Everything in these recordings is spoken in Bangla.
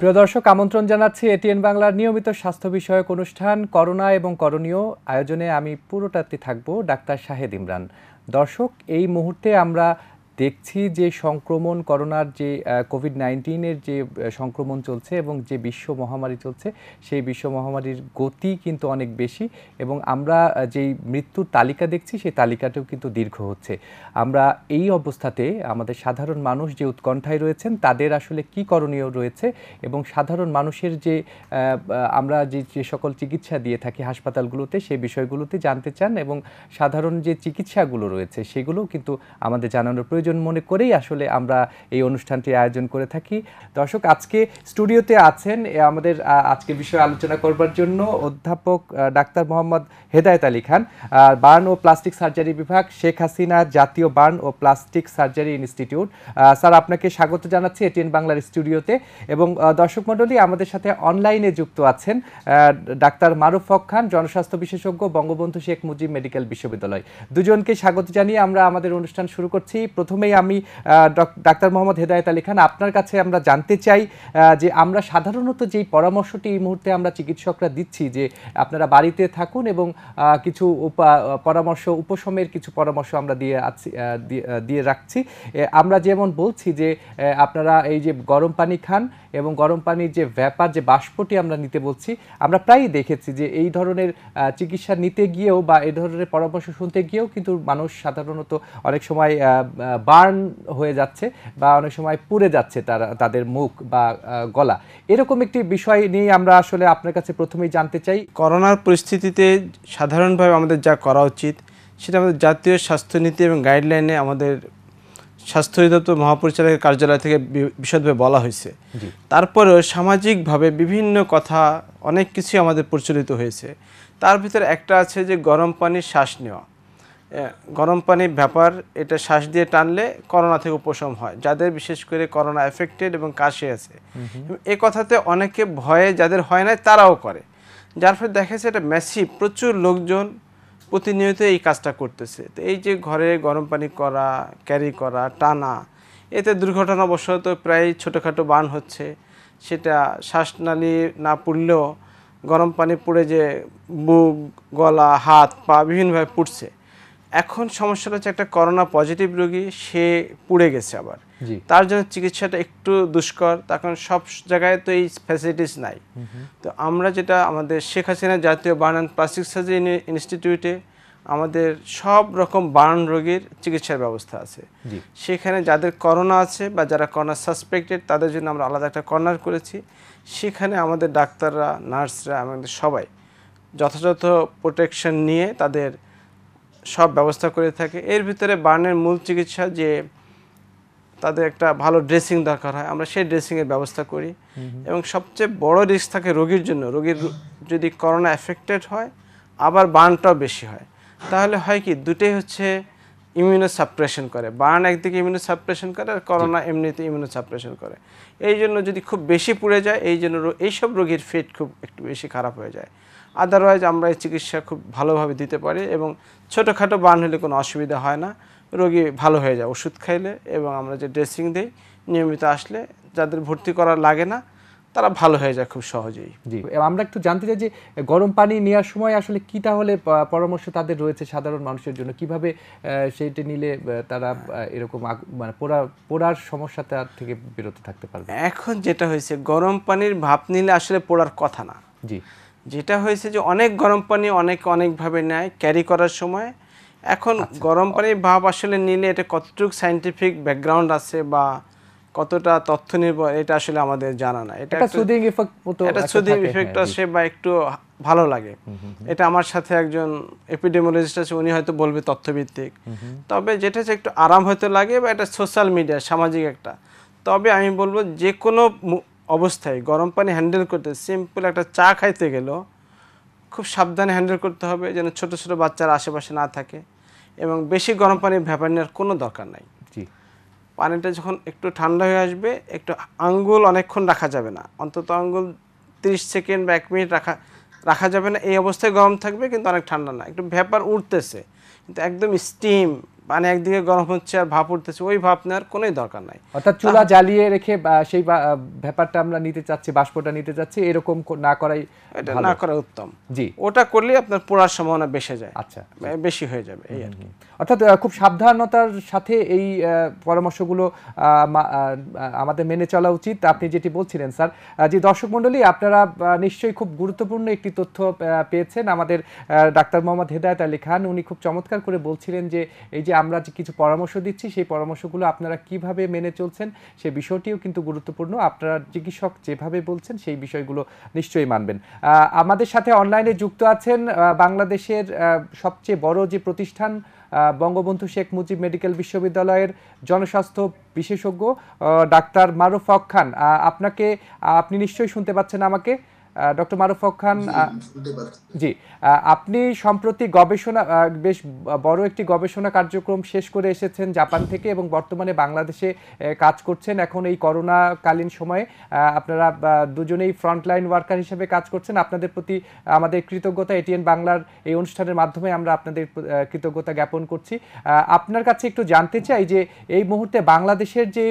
প্রিয় দর্শক, আমন্ত্রণ জানাচ্ছি এটিএন বাংলার নিয়মিত স্বাস্থ্য বিষয়ক অনুষ্ঠান করোনা এবং করণীয় আয়োজনে। আমি পুরোটাতে থাকবো ডাক্তার শাহেদ ইমরান। দর্শক, এই মুহূর্তে আমরা দেখছি যে সংক্রমণ, করোনার যে কোভিড-19-এর যে সংক্রমণ চলছে এবং যে বিশ্ব মহামারী চলছে, সেই বিশ্ব মহামারীর গতি কিন্তু অনেক বেশি এবং আমরা যেই মৃত্যুর তালিকা দেখছি সেই তালিকাটাও কিন্তু দীর্ঘ হচ্ছে। আমরা এই অবস্থাতে আমাদের সাধারণ মানুষ যে উৎকণ্ঠায় রয়েছেন, তাদের আসলে কী করণীয় রয়েছে এবং সাধারণ মানুষের যে আমরা যে সকল চিকিৎসা দিয়ে থাকি হাসপাতালগুলোতে, সেই বিষয়গুলোতে জানতে চান এবং সাধারণ যে চিকিৎসাগুলো রয়েছে সেগুলোও কিন্তু আমাদের জানানোর প্রয়োজন মনে করেই আসলে আমরা এই অনুষ্ঠানটি আয়োজন করে থাকি। দর্শক, আজকে স্টুডিওতে আছেন আমাদের আজকে বিষয়ে আলোচনা করবার জন্য অধ্যাপক ডাক্তার মোহাম্মদ হেদায়েত আলী খান, বার্ন ও প্লাস্টিক সার্জারি বিভাগ, শেখ হাসিনা জাতীয় বার্ন ও প্লাস্টিক সার্জারি ইনস্টিটিউট। স্যার, আপনাকে স্বাগত জানাচ্ছি এটিএন বাংলার স্টুডিওতে। এবং দর্শক মণ্ডলী, আমাদের সাথে অনলাইনে যুক্ত আছেন ডাক্তার মারুফ হক খান, জনস্বাস্থ্য বিশেষজ্ঞ, বঙ্গবন্ধু শেখ মুজিব মেডিকেল বিশ্ববিদ্যালয়। দুজনকে স্বাগত জানিয়ে আমরা আমাদের অনুষ্ঠান শুরু করছি। প্রথমেই আমি ডাক্তার মোহাম্মদ হেদায়েত আলী খান, আপনার কাছে আমরা জানতে চাই যে আমরা সাধারণত যেই পরামর্শটি এই মুহূর্তে আমরা চিকিৎসকরা দিচ্ছি যে আপনারা বাড়িতে থাকুন এবং কিছু পরামর্শ, উপশমের কিছু পরামর্শ আমরা দিয়ে রাখছি। আমরা যেমন বলছি যে আপনারা এই যে গরম পানি খান এবং গরম পানির যে ব্যাপার, যে বাষ্পটি আমরা নিতে বলছি, আমরা প্রায়ই দেখেছি যে এই ধরনের চিকিৎসা নিতে গিয়েও বা এই ধরনের পরামর্শ শুনতে গিয়েও কিন্তু মানুষ সাধারণত অনেক সময় বার্ন হয়ে যাচ্ছে বা অনেক সময় পুড়ে যাচ্ছে তাদের মুখ বা গলা। এরকম একটি বিষয় নিয়ে আমরা আসলে আপনার কাছে প্রথমেই জানতে চাই। করোনার পরিস্থিতিতে সাধারণভাবে আমাদের যা করা উচিত সেটা আমাদের জাতীয় স্বাস্থ্যনীতি এবং গাইডলাইনে আমাদের স্বাস্থ্য অধিদপ্তর মহাপরিচালকের কার্যালয় থেকে বিশদভাবে বলা হয়েছে। তারপরেও সামাজিকভাবে বিভিন্ন কথা, অনেক কিছু আমাদের প্রচলিত হয়েছে। তার ভিতরে একটা আছে যে গরম পানির শ্বাস নেওয়া। গরম পানির ব্যাপার, এটা শ্বাস দিয়ে টানলে করোনা থেকে উপশম হয়, যাদের বিশেষ করে করোনা এফেক্টেড এবং কাশি আছে। এ কথাতে অনেকে ভয়ে, যাদের হয় না তারাও করে, যার ফলে দেখা যাচ্ছে এটা ম্যাসিভ, প্রচুর লোকজন প্রতিনিয়ত এই কাজটা করতেছে। তো এই যে ঘরে গরম পানি করা, ক্যারি করা, টানা, এতে দুর্ঘটনাবশত প্রায় ছোটোখাটো বার্ন হচ্ছে। সেটা শ্বাসনালী না পুড়লেও গরম পানি পুড়ে যে বুক, গলা, হাত, পা বিভিন্নভাবে পুড়ছে। এখন সমস্যাটা হচ্ছে একটা করোনা পজিটিভ রোগী, সে পুড়ে গেছে আবার, তার জন্য চিকিৎসাটা একটু দুষ্কর, তখন সব জায়গায় তো এই ফ্যাসিলিটিস নাই। তো আমরা যেটা আমাদের শেখ হাসিনা জাতীয় বার্ন অ্যান্ড প্লাস্টিক সার্জারি ইনস্টিটিউটে আমাদের সব রকম বার্ন রোগীর চিকিৎসার ব্যবস্থা আছে। সেখানে যাদের করোনা আছে বা যারা করোনা সাসপেক্টেড, তাদের জন্য আমরা আলাদা একটা কর্নার করেছি। সেখানে আমাদের ডাক্তাররা, নার্সরা, আমাদের সবাই যথাযথ প্রোটেকশন নিয়ে তাদের সব ব্যবস্থা করে থাকে। এর ভিতরে বার্নের মূল চিকিৎসা যে তাদের একটা ভালো ড্রেসিং দরকার হয়, আমরা সেই ড্রেসিংয়ের ব্যবস্থা করি। এবং সবচেয়ে বড় রিস্ক থাকে রোগীর জন্য, রোগীর যদি করোনা এফেক্টেড হয় আবার বার্নটাও বেশি হয়, তাহলে হয় কি, দুটোই হচ্ছে ইমিউনো সাপ্রেশন করে। বার্ন একদিকে ইমিউনো সাপ্রেশন করে আর করোনা এমনিতে ইমিউনো সাপ্রেশন করে। এই জন্য যদি খুব বেশি পুড়ে যায়, এই জন্য এইসব রোগীর ফিট খুব একটু বেশি খারাপ হয়ে যায়। আদারওয়াইজ আমরা এই চিকিৎসা খুব ভালোভাবে দিতে পারি এবং ছোটোখাটো বার্ন হলে কোনো অসুবিধা হয় না, রোগী ভালো হয়ে যায় ওষুধ খাইলে। এবং আমরা যে ড্রেসিং দিই নিয়মিত আসলে, যাদের ভর্তি করা লাগে না তারা ভালো হয়ে যায় খুব সহজেই। জি, আমরা একটু জানতে চাই যে গরম পানি নেওয়ার সময় আসলে কি তাহলে পরামর্শ তাদের রয়েছে সাধারণ মানুষের জন্য, কিভাবে সেইটা নিলে তারা এরকম মানে পোড়ার সমস্যাটা থেকে বিরত থাকতে পারবে? এখন যেটা হয়েছে, গরম পানির ভাপ নিলে আসলে পোড়ার কথা না। জি, যেটা হয়েছে যে অনেক গরম পানি অনেকভাবে নেয় ক্যারি করার সময়। এখন গরম পানির ভাপ আসলে নিলে এটা কতটুকু সায়েন্টিফিক ব্যাকগ্রাউন্ড আছে বা কতটা তথ্য নির্ভর, এটা আসলে আমাদের জানা না। এটা সুদিং ইফেক্ট মতো, এটা সুদিং ইফেক্ট আসে বা একটু ভালো লাগে। এটা আমার সাথে একজন এপিডেমিওলজিস্ট আছে, উনি হয়তো বলবে তথ্যভিত্তিক। তবে যেটা হচ্ছে একটু আরাম হয়তো লাগে বা এটা সোশ্যাল মিডিয়া, সামাজিক একটা। তবে আমি বলবো যে কোনো অবস্থায় গরম পানি হ্যান্ডেল করতে, সিম্পল একটা চা খাইতে গেলেও খুব সাবধানে হ্যান্ডেল করতে হবে, যেন ছোট ছোট বাচ্চারা আশেপাশে না থাকে। এবং বেশি গরম পানি ভেপার নেওয়ার কোনো দরকার নাই। জি, পানিটা যখন একটু ঠান্ডা হয়ে আসবে, একটু আঙ্গুল অনেকক্ষণ রাখা যাবে না, অন্তত আঙ্গুল 30 সেকেন্ড বা 1 মিনিট রাখা যাবে না। এই অবস্থায় গরম থাকবে কিন্তু অনেক ঠান্ডা না, একটু ভেপার উঠতেছে কিন্তু একদম স্টিম পানি একদিকে গরম হচ্ছে আর ভাপ উঠতেছে, ওই ভাপ নেওয়ার কোনোই দরকার নাই। অর্থাৎ চুলা জ্বালিয়ে রেখে সেই ব্যাপারটা আমরা নিতে চাচ্ছি, বাষ্পটা নিতে চাচ্ছি, এরকম না করাই এটা ভালো। না করা উত্তম। জি, ওটা করলে আপনার পোড়ার সম্ভাবনা বেশি যায়, আচ্ছা, বেশি হয়ে যাবে এই আর কি। অর্থাৎ খুব সাবধানতার সাথে এই পরামর্শগুলো আমাদের মেনে চলা উচিত, আপনি যেটি বলছিলেন স্যার। জি, দর্শক মণ্ডলী, আপনারা নিশ্চয়ই খুব গুরুত্বপূর্ণ একটি তথ্য পেয়েছেন। আমাদের ডাক্তার মোহাম্মদ হেদায়েত আলী খান উনি খুব চমৎকার করে বলছিলেন যে এই যে আমরা যে কিছু পরামর্শ দিচ্ছি, সেই পরামর্শগুলো আপনারা কিভাবে মেনে চলছেন সেই বিষয়টিও কিন্তু গুরুত্বপূর্ণ। আপনারা চিকিৎসক যেভাবে বলছেন সেই বিষয়গুলো নিশ্চয়ই মানবেন। আমাদের সাথে অনলাইনে যুক্ত আছেন বাংলাদেশের সবচেয়ে বড় যে প্রতিষ্ঠান বঙ্গবন্ধু শেখ মুজিব মেডিকেল বিশ্ববিদ্যালয়ের জনস্বাস্থ্য বিশেষজ্ঞ ডাক্তার মারুফ হক খান। আপনি নিশ্চয়ই শুনতে পাচ্ছেন আমাকে, ডক্টর মারুফ হক খান? জি, আপনি সম্প্রতি গবেষণা বেশ বড় একটি গবেষণা কার্যক্রম শেষ করে এসেছেন জাপান থেকে এবং বর্তমানে বাংলাদেশে কাজ করছেন। এখন এই করোনাকালীন সময়ে আপনারা দুজনেই ফ্রন্টলাইন ওয়ার্কার হিসেবে কাজ করছেন। আপনাদের প্রতি আমাদের কৃতজ্ঞতা, এটিএন বাংলার এই অনুষ্ঠানের মাধ্যমে আমরা আপনাদের কৃতজ্ঞতা জ্ঞাপন করছি। আপনার কাছে একটু জানতে চাই যে এই মুহূর্তে বাংলাদেশের যে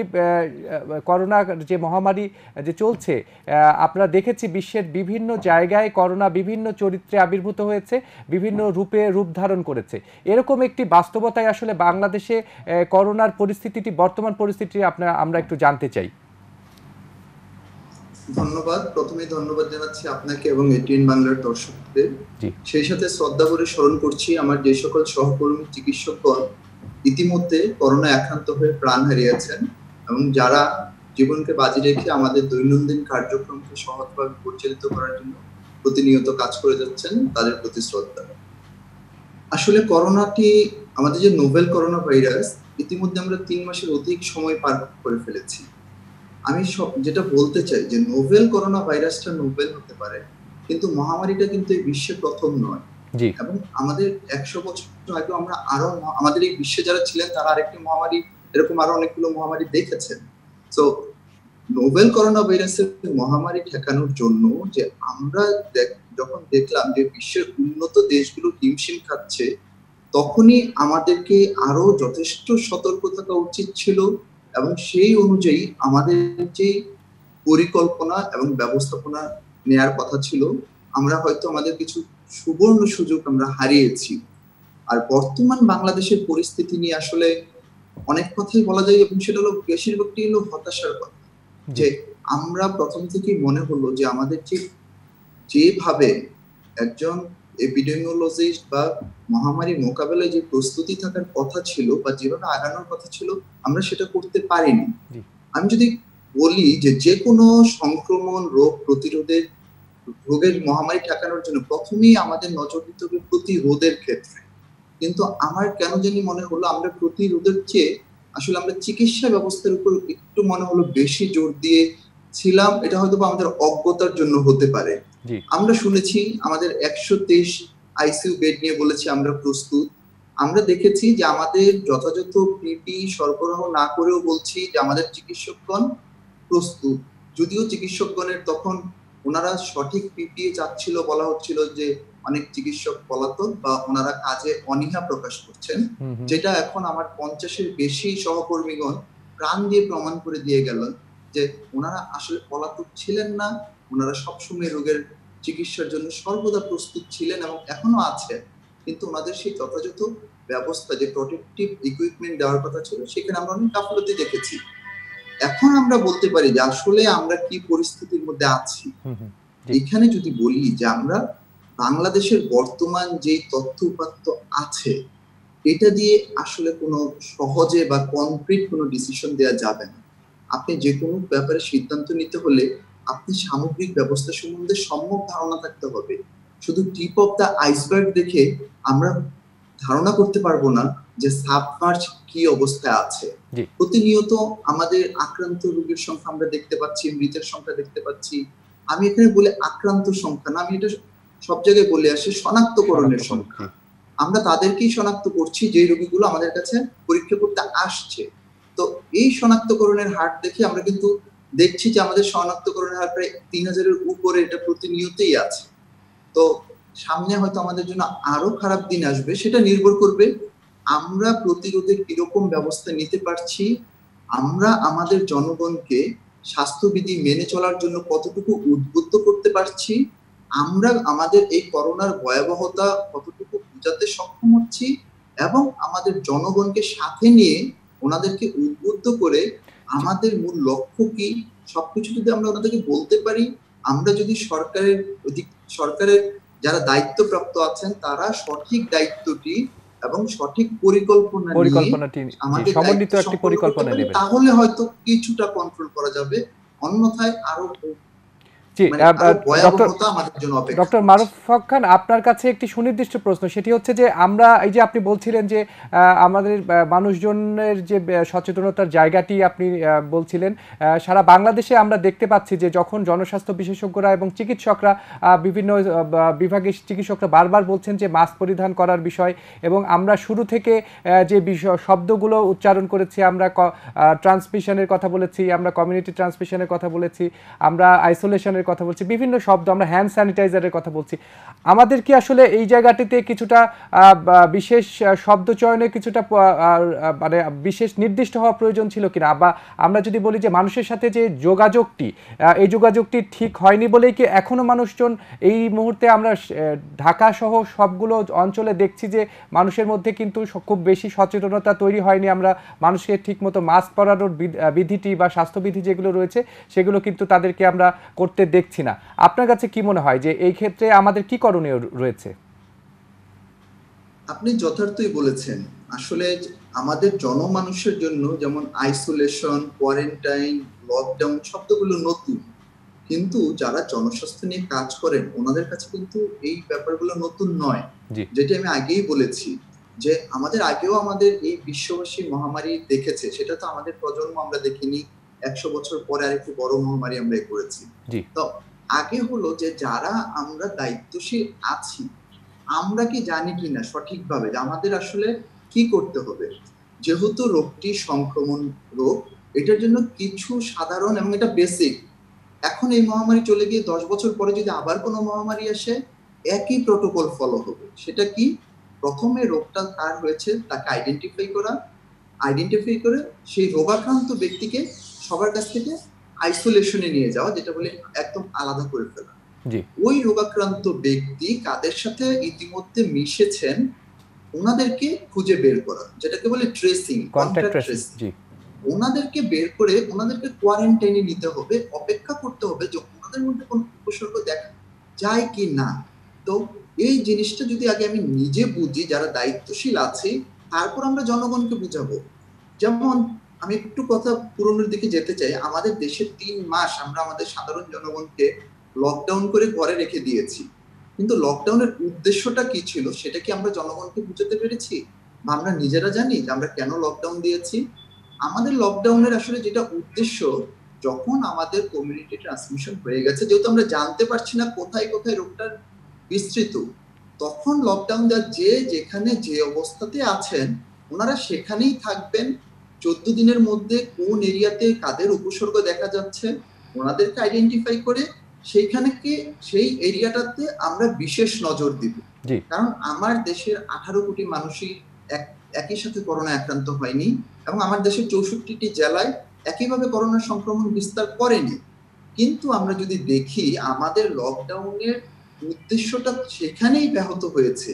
করোনা যে মহামারী যে চলছে, আপনারা দেখেছি বিশ্বের বিভিন্ন জায়গায় করোনা বিভিন্ন চরিত্রে আবির্ভূত হয়েছে, বিভিন্ন রূপ ধারণ করেছে। এরকম একটি বাস্তবতায় আসলে বাংলাদেশে করোনার পরিস্থিতিটি, বর্তমান পরিস্থিতি আমরা একটু জানতে চাই। ধন্যবাদ। প্রথমেই ধন্যবাদ জানাচ্ছি আপনাকে এবং এটিএন বাংলার দর্শকদের। সেই সাথে শ্রদ্ধা করে স্মরণ করছি আমার যে সকল সহকর্মী চিকিৎসকগণ ইতিমধ্যে করোনা আক্রান্ত হয়ে প্রাণ হারিয়েছেন এবং যারা জীবনকে বাজি রেখে আমাদের দৈনন্দিন কার্যক্রমকে সহজভাবে পরিচালিত করার জন্য প্রতিনিয়ত কাজ করে যাচ্ছেন, তাদের প্রতি শ্রদ্ধা। আসলে করোনাটি, আমাদের যে নোভেল করোনা ভাইরাস, ইতিমধ্যে আমরা 3 মাসের অধিক সময় পার করে ফেলেছি। আমি যেটা বলতে চাই যে নোভেল করোনা ভাইরাসটা নোভেল হতে পারে, কিন্তু মহামারীটা কিন্তু এই বিশ্বে প্রথম নয়। এবং আমাদের 100 বছর আগে আমরা আরো আমাদের এই বিশ্বে যারা ছিলেন তারা আরেকটি মহামারী, এরকম আরো অনেকগুলো মহামারী দেখেছেন। তো নোভেল করোনা ভাইরাসের মহামারী ঠেকানোর জন্য যে আমরা যখন দেখলাম যে বিশ্বের উন্নত দেশগুলো হিমশিম খাচ্ছে, তখনই আমাদেরকে আরো যথেষ্ট সতর্ক থাকা উচিত ছিল এবং সেই অনুযায়ী আমাদের যে পরিকল্পনা এবং ব্যবস্থাপনা নেয়ার কথা ছিল, আমরা হয়তো আমাদের কিছু সুবর্ণ সুযোগ আমরা হারিয়েছি। আর বর্তমান বাংলাদেশের পরিস্থিতি নিয়ে আসলে অনেক কথাই বলা যায় এবং সেটা হলো বেশিরভাগটি হলো হতাশার কথা। যে আমরা প্রথম থেকেই মনে হলো যে আমাদের যেভাবে একজন এপিডেমিওলজিস্ট বা মহামারী মোকাবেলায় যে প্রস্তুতি থাকার কথা ছিল বা যেভাবে আগানোর কথা ছিল, আমরা সেটা করতে পারিনি। আমি যদি বলি যে কোনো সংক্রমণ রোগ প্রতিরোধের, রোগের মহামারী ঠেকানোর জন্য প্রথমেই আমাদের নজর দিতে হবে প্রতিরোধের ক্ষেত্রে। কিন্তু আমার কেন জানি মনে হলো আমরা প্রতিরোধের চেয়ে আসলে আমরা চিকিৎসা ব্যবস্থার উপর একটু মনে হলো বেশি জোর দিয়ে ছিলাম। এটা হয়তো আমাদের অজ্ঞতার জন্য হতে পারে। আমরা শুনেছি আমাদের 123 আইসিইউ বেড নিয়ে বলেছি আমরা প্রস্তুত। আমরা দেখেছি যে আমাদের যথাযথ পিপি সরবরাহ না করেও বলছি যে আমাদের চিকিৎসকগণ প্রস্তুত। যদিও চিকিৎসকগণের তখন ওনারা সঠিক পিপি চাচ্ছিল, বলা হচ্ছিল যে অনেক চিকিৎসক পলাতক বা ওনারা কাজে অনীহা প্রকাশ করছেন, যেটা এখন আমার 50-এর বেশি সহকর্মীগণ প্রাণ দিয়ে প্রমাণ করে দিয়ে গেলেন যে ওনারা আসলে পলাতক ছিলেন না, ওনারা সবসময় রোগের চিকিৎসার জন্য সর্বদা প্রস্তুত ছিলেন এবং এখনো আছে। কিন্তু ওনাদের সেই যথাযথ ব্যবস্থা, যে প্রোটেক্টিভ ইকুইপমেন্ট দেওয়ার কথা ছিল, সেখানে আমরা অনেক গাফলতি দেখেছি। এখন আমরা বলতে পারি যে আসলে আমরা কি পরিস্থিতির মধ্যে আছি। এখানে যদি বলি যে আমরা বাংলাদেশের বর্তমান যে তথ্য উপাত্ত আছে, এটা দিয়ে আসলে কোনো সহজে বা কনক্রিট কোনো ডিসিশন দেওয়া যাবে না। আপনি যে কোনো ব্যাপারে সিদ্ধান্ত নিতে হলে আপনি সামগ্রিক ব্যবস্থা সম্বন্ধে সম্যক ধারণা থাকতে হবে। শুধু টিপ অফ দ্য আইসবার্গ দেখে আমরা ধারণা করতে পারবো না যে সাবমার্জ কি অবস্থায় আছে। প্রতিনিয়ত আমাদের আক্রান্ত রোগীর সংখ্যা আমরা দেখতে পাচ্ছি, মৃতের সংখ্যা দেখতে পাচ্ছি। আমি এখানে বলে আক্রান্ত সংখ্যা না, আমি এটা সব জায়গায় বলে আসি শনাক্তকরণের সংখ্যা। আমরা তাদেরকেই শনাক্ত করছি যে রোগীগুলো আমাদের কাছে পরীক্ষা করতে আসছে। তো এই শনাক্তকরণের হার দেখে আমরা কিন্তু দেখছি যে আমাদের শনাক্তকরণের হার প্রায় 3000-এর উপরে, এটা প্রতিনিয়তই আছে। তো সামনে হয়তো আমাদের জন্য আরো খারাপ দিন আসবে, সেটা নির্ভর করবে আমরা প্রতিরোধে কিরকম ব্যবস্থা নিতে পারছি, আমরা আমাদের জনগণকে স্বাস্থ্যবিধি মেনে চলার জন্য কতটুকু উদ্বুদ্ধ করতে পারছি, আমরা আমাদের এই করোনার ভয়াবহতা কতটুকু বোঝাতে সক্ষম হচ্ছি, এবং আমাদের জনগণকে সাথে নিয়ে ওনাদেরকে উদ্বুদ্ধ করে আমাদের মূল লক্ষ্য কি সবকিছু যদি আমরা ওনাদেরকে বলতে পারি, আমরা যদি সরকারের যারা দায়িত্বপ্রাপ্ত আছেন তারা সঠিক দায়িত্বটি এবং সঠিক পরিকল্পনাটি সমন্বিত একটি পরিকল্পনা নেবেন, তাহলে হয়তো কিছুটা কন্ট্রোল করা যাবে, অন্যথায় আরো ডক্টর মারুফ হক খান, আপনার কাছে একটি সুনির্দিষ্ট প্রশ্ন, সেটি হচ্ছে যে আমরা এই যে আপনি বলছিলেন যে আমাদের মানুষজনের যে সচেতনতার জায়গাটি আপনি বলছিলেন, সারা বাংলাদেশে আমরা দেখতে পাচ্ছি যে যখন জনস্বাস্থ্য বিশেষজ্ঞরা এবং চিকিৎসকরা বিভিন্ন বিভাগের চিকিৎসকরা বারবার বলছেন যে মাস্ক পরিধান করার বিষয়, এবং আমরা শুরু থেকে যে শব্দগুলো উচ্চারণ করেছি, আমরা ট্রান্সমিশনের কথা বলেছি, আমরা কমিউনিটি ট্রান্সমিশনের কথা বলেছি, আমরা আইসোলেশনের কথা বলছি, বিভিন্ন শব্দ, আমরা হ্যান্ড স্যানিটাইজারের কথা বলছি, আমাদের কি আসলে এই জায়গাটিতে কিছুটা বিশেষ শব্দ চয়নে কিছুটা মানে বিশেষ নির্দিষ্ট হওয়া প্রয়োজন ছিল কিনা, বা আমরা যদি বলি যে মানুষের সাথে যে যোগাযোগটি, এই যোগাযোগটি ঠিক হয়নি বলেই কি এখনো মানুষজন এই মুহূর্তে আমরা ঢাকা সহ সবগুলো অঞ্চলে দেখছি যে মানুষের মধ্যে কিন্তু খুব বেশি সচেতনতা তৈরি হয়নি, আমরা মানুষকে ঠিকমতো মাস্ক পরানোর বিধিটি বা স্বাস্থ্যবিধি যেগুলো রয়েছে সেগুলো কিন্তু তাদেরকে আমরা করতে দেখছি না। আপনার কাছে কি মনে হয় যে এই ক্ষেত্রে আমাদের কি করণীয় রয়েছে? আপনি যথার্থই বলেছেন, আসলে আমাদের জনমানুষের জন্য যেমন আইসোলেশন, কোয়ারেন্টাইন, লকডাউন শব্দগুলো নতুন, কিন্তু যারা জনস্বাস্থ্য নিয়ে কাজ করেন ওনাদের কাছে কিন্তু এই ব্যাপারগুলো নতুন নয়। যেটা আমি আগেই বলেছি যে আগেও আমাদের এই বিশ্ববাসী মহামারী দেখেছে, সেটা তো আমাদের প্রজন্ম আমরা দেখিনি, 100 বছর পরে আরেকটু বড় মহামারী আমরা করেছি। তো আগে হলো যে যারা আমরা দায়িত্বশীল আছি, আমরা কি জানি কিনা সঠিকভাবে যে আমাদের আসলে কি করতে হবে, যেহেতু রোগটি সংক্রমণ রোগ, এটার জন্য কিছু সাধারণ এবং এটা বেসিক, এখন এই মহামারী চলে গিয়ে 10 বছর পরে যদি আবার কোনো মহামারী আসে একই প্রটোকল ফলো হবে। সেটা কি? প্রথমে রোগটা কার হয়েছে তাকে আইডেন্টিফাই করে সেই রোগাক্রান্ত ব্যক্তিকে সবার কাছ থেকে আইসোলেশনে নিয়ে যাওয়া, যেটা বলে একদম আলাদা করে ফেলা। ওই রোগাক্রান্ত ব্যক্তি কাদের সাথে ইতিমধ্যে মিশেছেন ওনাদেরকে খুঁজে বের করা, যেটাকে বলে ট্রেসিং, কন্টাক্ট ট্রেসিং। ওনাদেরকে বের করে ওনাদেরকে কোয়ারেন্টাইনে নিতে হবে, অপেক্ষা করতে হবে যে ওনাদের মধ্যে কোনো উপসর্গ দেখা যায় কি না। তো এই জিনিসটা যদি আগে আমি নিজে বুঝি, যারা দায়িত্বশীল আছে, তারপর আমরা জনগণকে বুঝাবো। যেমন আমি একটু কথা পুরনোর দিকে যেতে চাই, আমাদের দেশে 3 মাস আমরা আমাদের সাধারণ জনগণকে লকডাউন করে ঘরে রেখে দিয়েছি, কিন্তু লকডাউনের উদ্দেশ্যটা কি ছিল সেটা কি আমরা জনগণকে বুঝাতে পেরেছি? বা আমরা নিজেরা জানি যে আমরা কেন লকডাউন দিয়েছি? আমাদের লকডাউনের আসলে যেটা উদ্দেশ্য, যখন আমাদের কমিউনিটি ট্রান্সমিশন হয়ে গেছে, যেহেতু আমরা জানতে পারছি না কোথায় কোথায় রোগটার বিস্তৃত, তখন লকডাউন দেওয়া, যে যেখানে যে অবস্থাতে আছেন ওনারা সেখানেই থাকবেন। 14 দিনের মধ্যে কোন এরিয়াতে কাদের উপসর্গ দেখা যাচ্ছে ওনাদেরকে আইডেন্টিফাই করে সেই এরিয়াটাতে আমরা বিশেষ নজর দিব। কারণ আমার দেশের 18 কোটি মানুষই একই সাথে করোনা আক্রান্ত হয়নি, এবং আমার দেশের 64টি জেলায় একইভাবে করোনা সংক্রমণ বিস্তার করেনি। কিন্তু আমরা যদি দেখি আমাদের লকডাউনের উদ্দেশ্যটা সেখানেই ব্যাহত হয়েছে,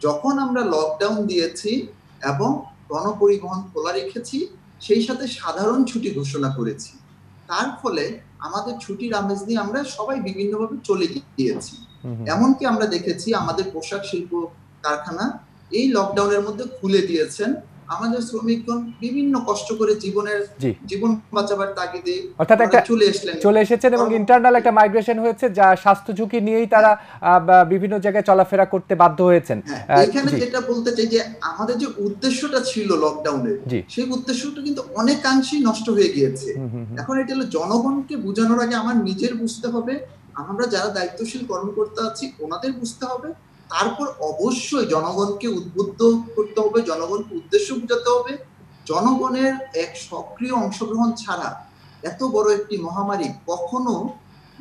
যখন আমরা লকডাউন দিয়েছি এবং গণপরিবহন খোলা রেখেছি, সেই সাথে সাধারণ ছুটি ঘোষণা করেছি। তার ফলে আমাদের ছুটির আমেজ নিয়ে আমরা সবাই বিভিন্নভাবে চলে গিয়েছি। এমনকি আমরা দেখেছি আমাদের পোশাক শিল্প কারখানা এই লকডাউনের মধ্যে খুলে দিয়েছেন, আমাদের শ্রমিকগণ বিভিন্ন কষ্ট করে জীবন বাঁচাবার তাগিদে অর্থাৎ একটা চলে এসেছেন, এবং ইন্টারনাল একটা মাইগ্রেশন হয়েছে, যা স্বাস্থ্য ঝুঁকি নিয়েই তারা বিভিন্ন জায়গায় চলাফেরা করতে বাধ্য হয়েছেন। এখানে যেটা বলতে চাই যে আমাদের যে উদ্দেশ্যটা ছিল লকডাউনের, সেই উদ্দেশ্যটা কিন্তু অনেকাংশেই নষ্ট হয়ে গিয়েছে। এখন এটা হলো জনগণকে বোঝানোর আগে আমার নিজের বুঝতে হবে, আমরা যারা দায়িত্বশীল কর্মকর্তা আছি ওনাদের বুঝতে হবে, তারপর অবশ্যই জনগণকে উদ্বুদ্ধ করতে হবে, জনগণকে উদ্দেশ্য বোঝাতে হবে। জনগণের এক সক্রিয় অংশগ্রহণ ছাড়া এত বড় একটি মহামারী কখনো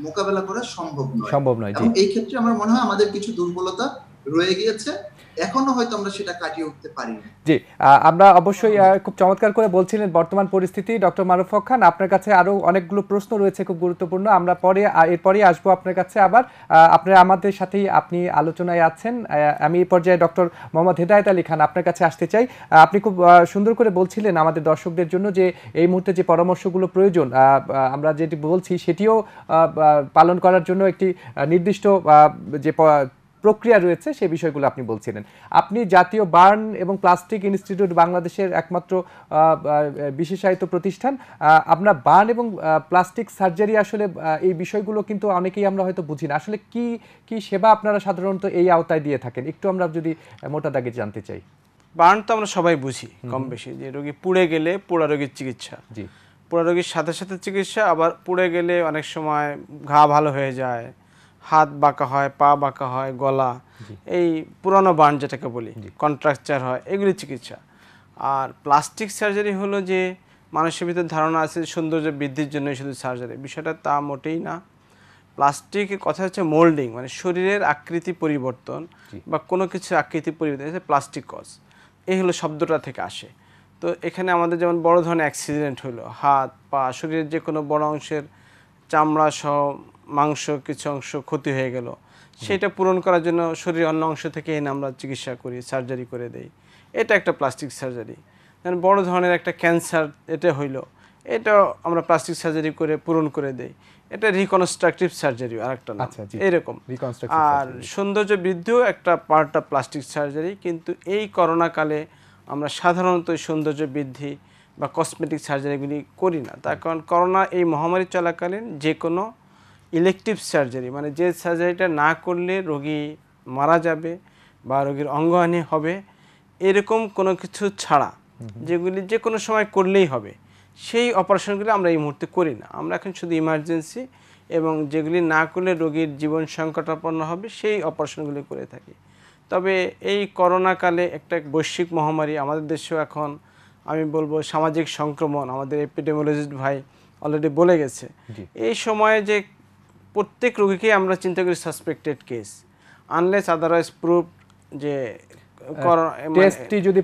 মোকাবেলা করা সম্ভব নয়। এবং এই ক্ষেত্রে আমার মনে হয় আমাদের কিছু দুর্বলতা রয়ে গিয়েছে। এখনো হয়তো আমরা সেটা কাটিয়ে উঠতে পারি। জি, আমরা অবশ্যই খুব চমৎকার করে বলছিলেন বর্তমান পরিস্থিতি ডক্টর মারুফ হক খান। আপনার কাছে আরো অনেকগুলো প্রশ্ন রয়েছে খুব গুরুত্বপূর্ণ, আমরা এরপরেই আসবো আপনার কাছে আবার। আপনারা আমাদের সাথেই আপনি আলোচনায় আছেন। আমি এই পর্যায়ে ডক্টর মোহাম্মদ হেদায়েত আলী খান আপনার কাছে আসতে চাই। আপনি খুব সুন্দর করে বলছিলেন আমাদের দর্শকদের জন্য যে এই মুহূর্তে যে পরামর্শগুলো প্রয়োজন, আমরা যেটি বলছি সেটিও পালন করার জন্য একটি নির্দিষ্ট যে প্রক্রিয়া রয়েছে সেই বিষয়গুলো আপনি বলছিলেন। আপনি জাতীয় বার্ন এবং প্লাস্টিক ইনস্টিটিউট বাংলাদেশের একমাত্র বিশেষায়িত প্রতিষ্ঠান। আমরা বার্ন এবং প্লাস্টিক সার্জারি আসলে এই বিষয়গুলো কিন্তু অনেকেই আমরা হয়তো বুঝি না, আসলে কি কি সেবা আপনারা সাধারণত এই আওতায় দিয়ে থাকেন, একটু আমরা যদি মোটা দাগে জানতে চাই। বার্ন তো আমরা সবাই বুঝি কম বেশি, যে রোগী পুড়ে গেলে পোড়া রোগীর চিকিৎসা, জি, পোড়া রোগীর সাথে সাথে চিকিৎসা, আবার পুড়ে গেলে অনেক সময় ঘা ভালো হয়ে যায়, হাত বাঁকা হয়, পা বাঁকা হয়, গলা, এই পুরানো বার্ন যেটাকে বলি, কন্ট্রাকচার হয়, এগুলি চিকিৎসা। আর প্লাস্টিক সার্জারি হলো যে মানুষের ভিতরে ধারণা আছে সৌন্দর্য বৃদ্ধির জন্য শুধু সার্জারি, বিষয়টা তা মোটেই না। প্লাস্টিকের কথা হচ্ছে মোল্ডিং, মানে শরীরের আকৃতি পরিবর্তন বা কোনো কিছু আকৃতি পরিবর্তন, প্লাস্টিক কজ, এই হলো শব্দটা থেকে আসে। তো এখানে আমাদের যেমন বড় ধরনের অ্যাক্সিডেন্ট হলো, হাত পা শরীরের যে কোনো বড় অংশের চামড়া সহ মাংস কিছু অংশ ক্ষতি হয়ে গেল, সেটা পূরণ করার জন্য শরীরের অন্য অংশ থেকে এনে আমরা চিকিৎসা করি, সার্জারি করে দেই, এটা একটা প্লাস্টিক সার্জারি। বড় ধরনের একটা ক্যান্সার এটা হইলো, এটাও আমরা প্লাস্টিক সার্জারি করে পূরণ করে দেই, এটা রিকনস্ট্রাকটিভ সার্জারি আরেকটা নাম, এরকম। আর সৌন্দর্য বৃদ্ধিও একটা পার্ট অফ প্লাস্টিক সার্জারি, কিন্তু এই করোনা কালে আমরা সাধারণত সৌন্দর্য বৃদ্ধি বা কসমেটিক সার্জারিগুলি করি না, তার কারণ করোনা এই মহামারী চলাকালীন যে কোনো ইলেকটিভ সার্জারি, মানে যে সার্জারিটা না করলে রোগী মারা যাবে বা রোগীর অঙ্গহানি হবে, এরকম কোনো কিছু ছাড়া যেগুলি যে কোনো সময় করলেই হবে, সেই অপারেশনগুলি আমরা এই মুহূর্তে করি না। আমরা এখন শুধু ইমার্জেন্সি এবং যেগুলি না করলে রোগীর জীবন সংকটাপন্ন হবে সেই অপারেশনগুলি করে থাকি। তবে এই করোনাকালে একটা বৈশ্বিক মহামারী, আমাদের দেশেও এখন আমি বলবো সামাজিক সংক্রমণ, আমাদের এপিডেমিওলজিস্ট ভাই অলরেডি বলে গেছে, এই সময়ে যে প্রত্যেক রোগীকে আমরা চিন্তা করি suspected case, unless otherwise proof যে টেস্টটি যদি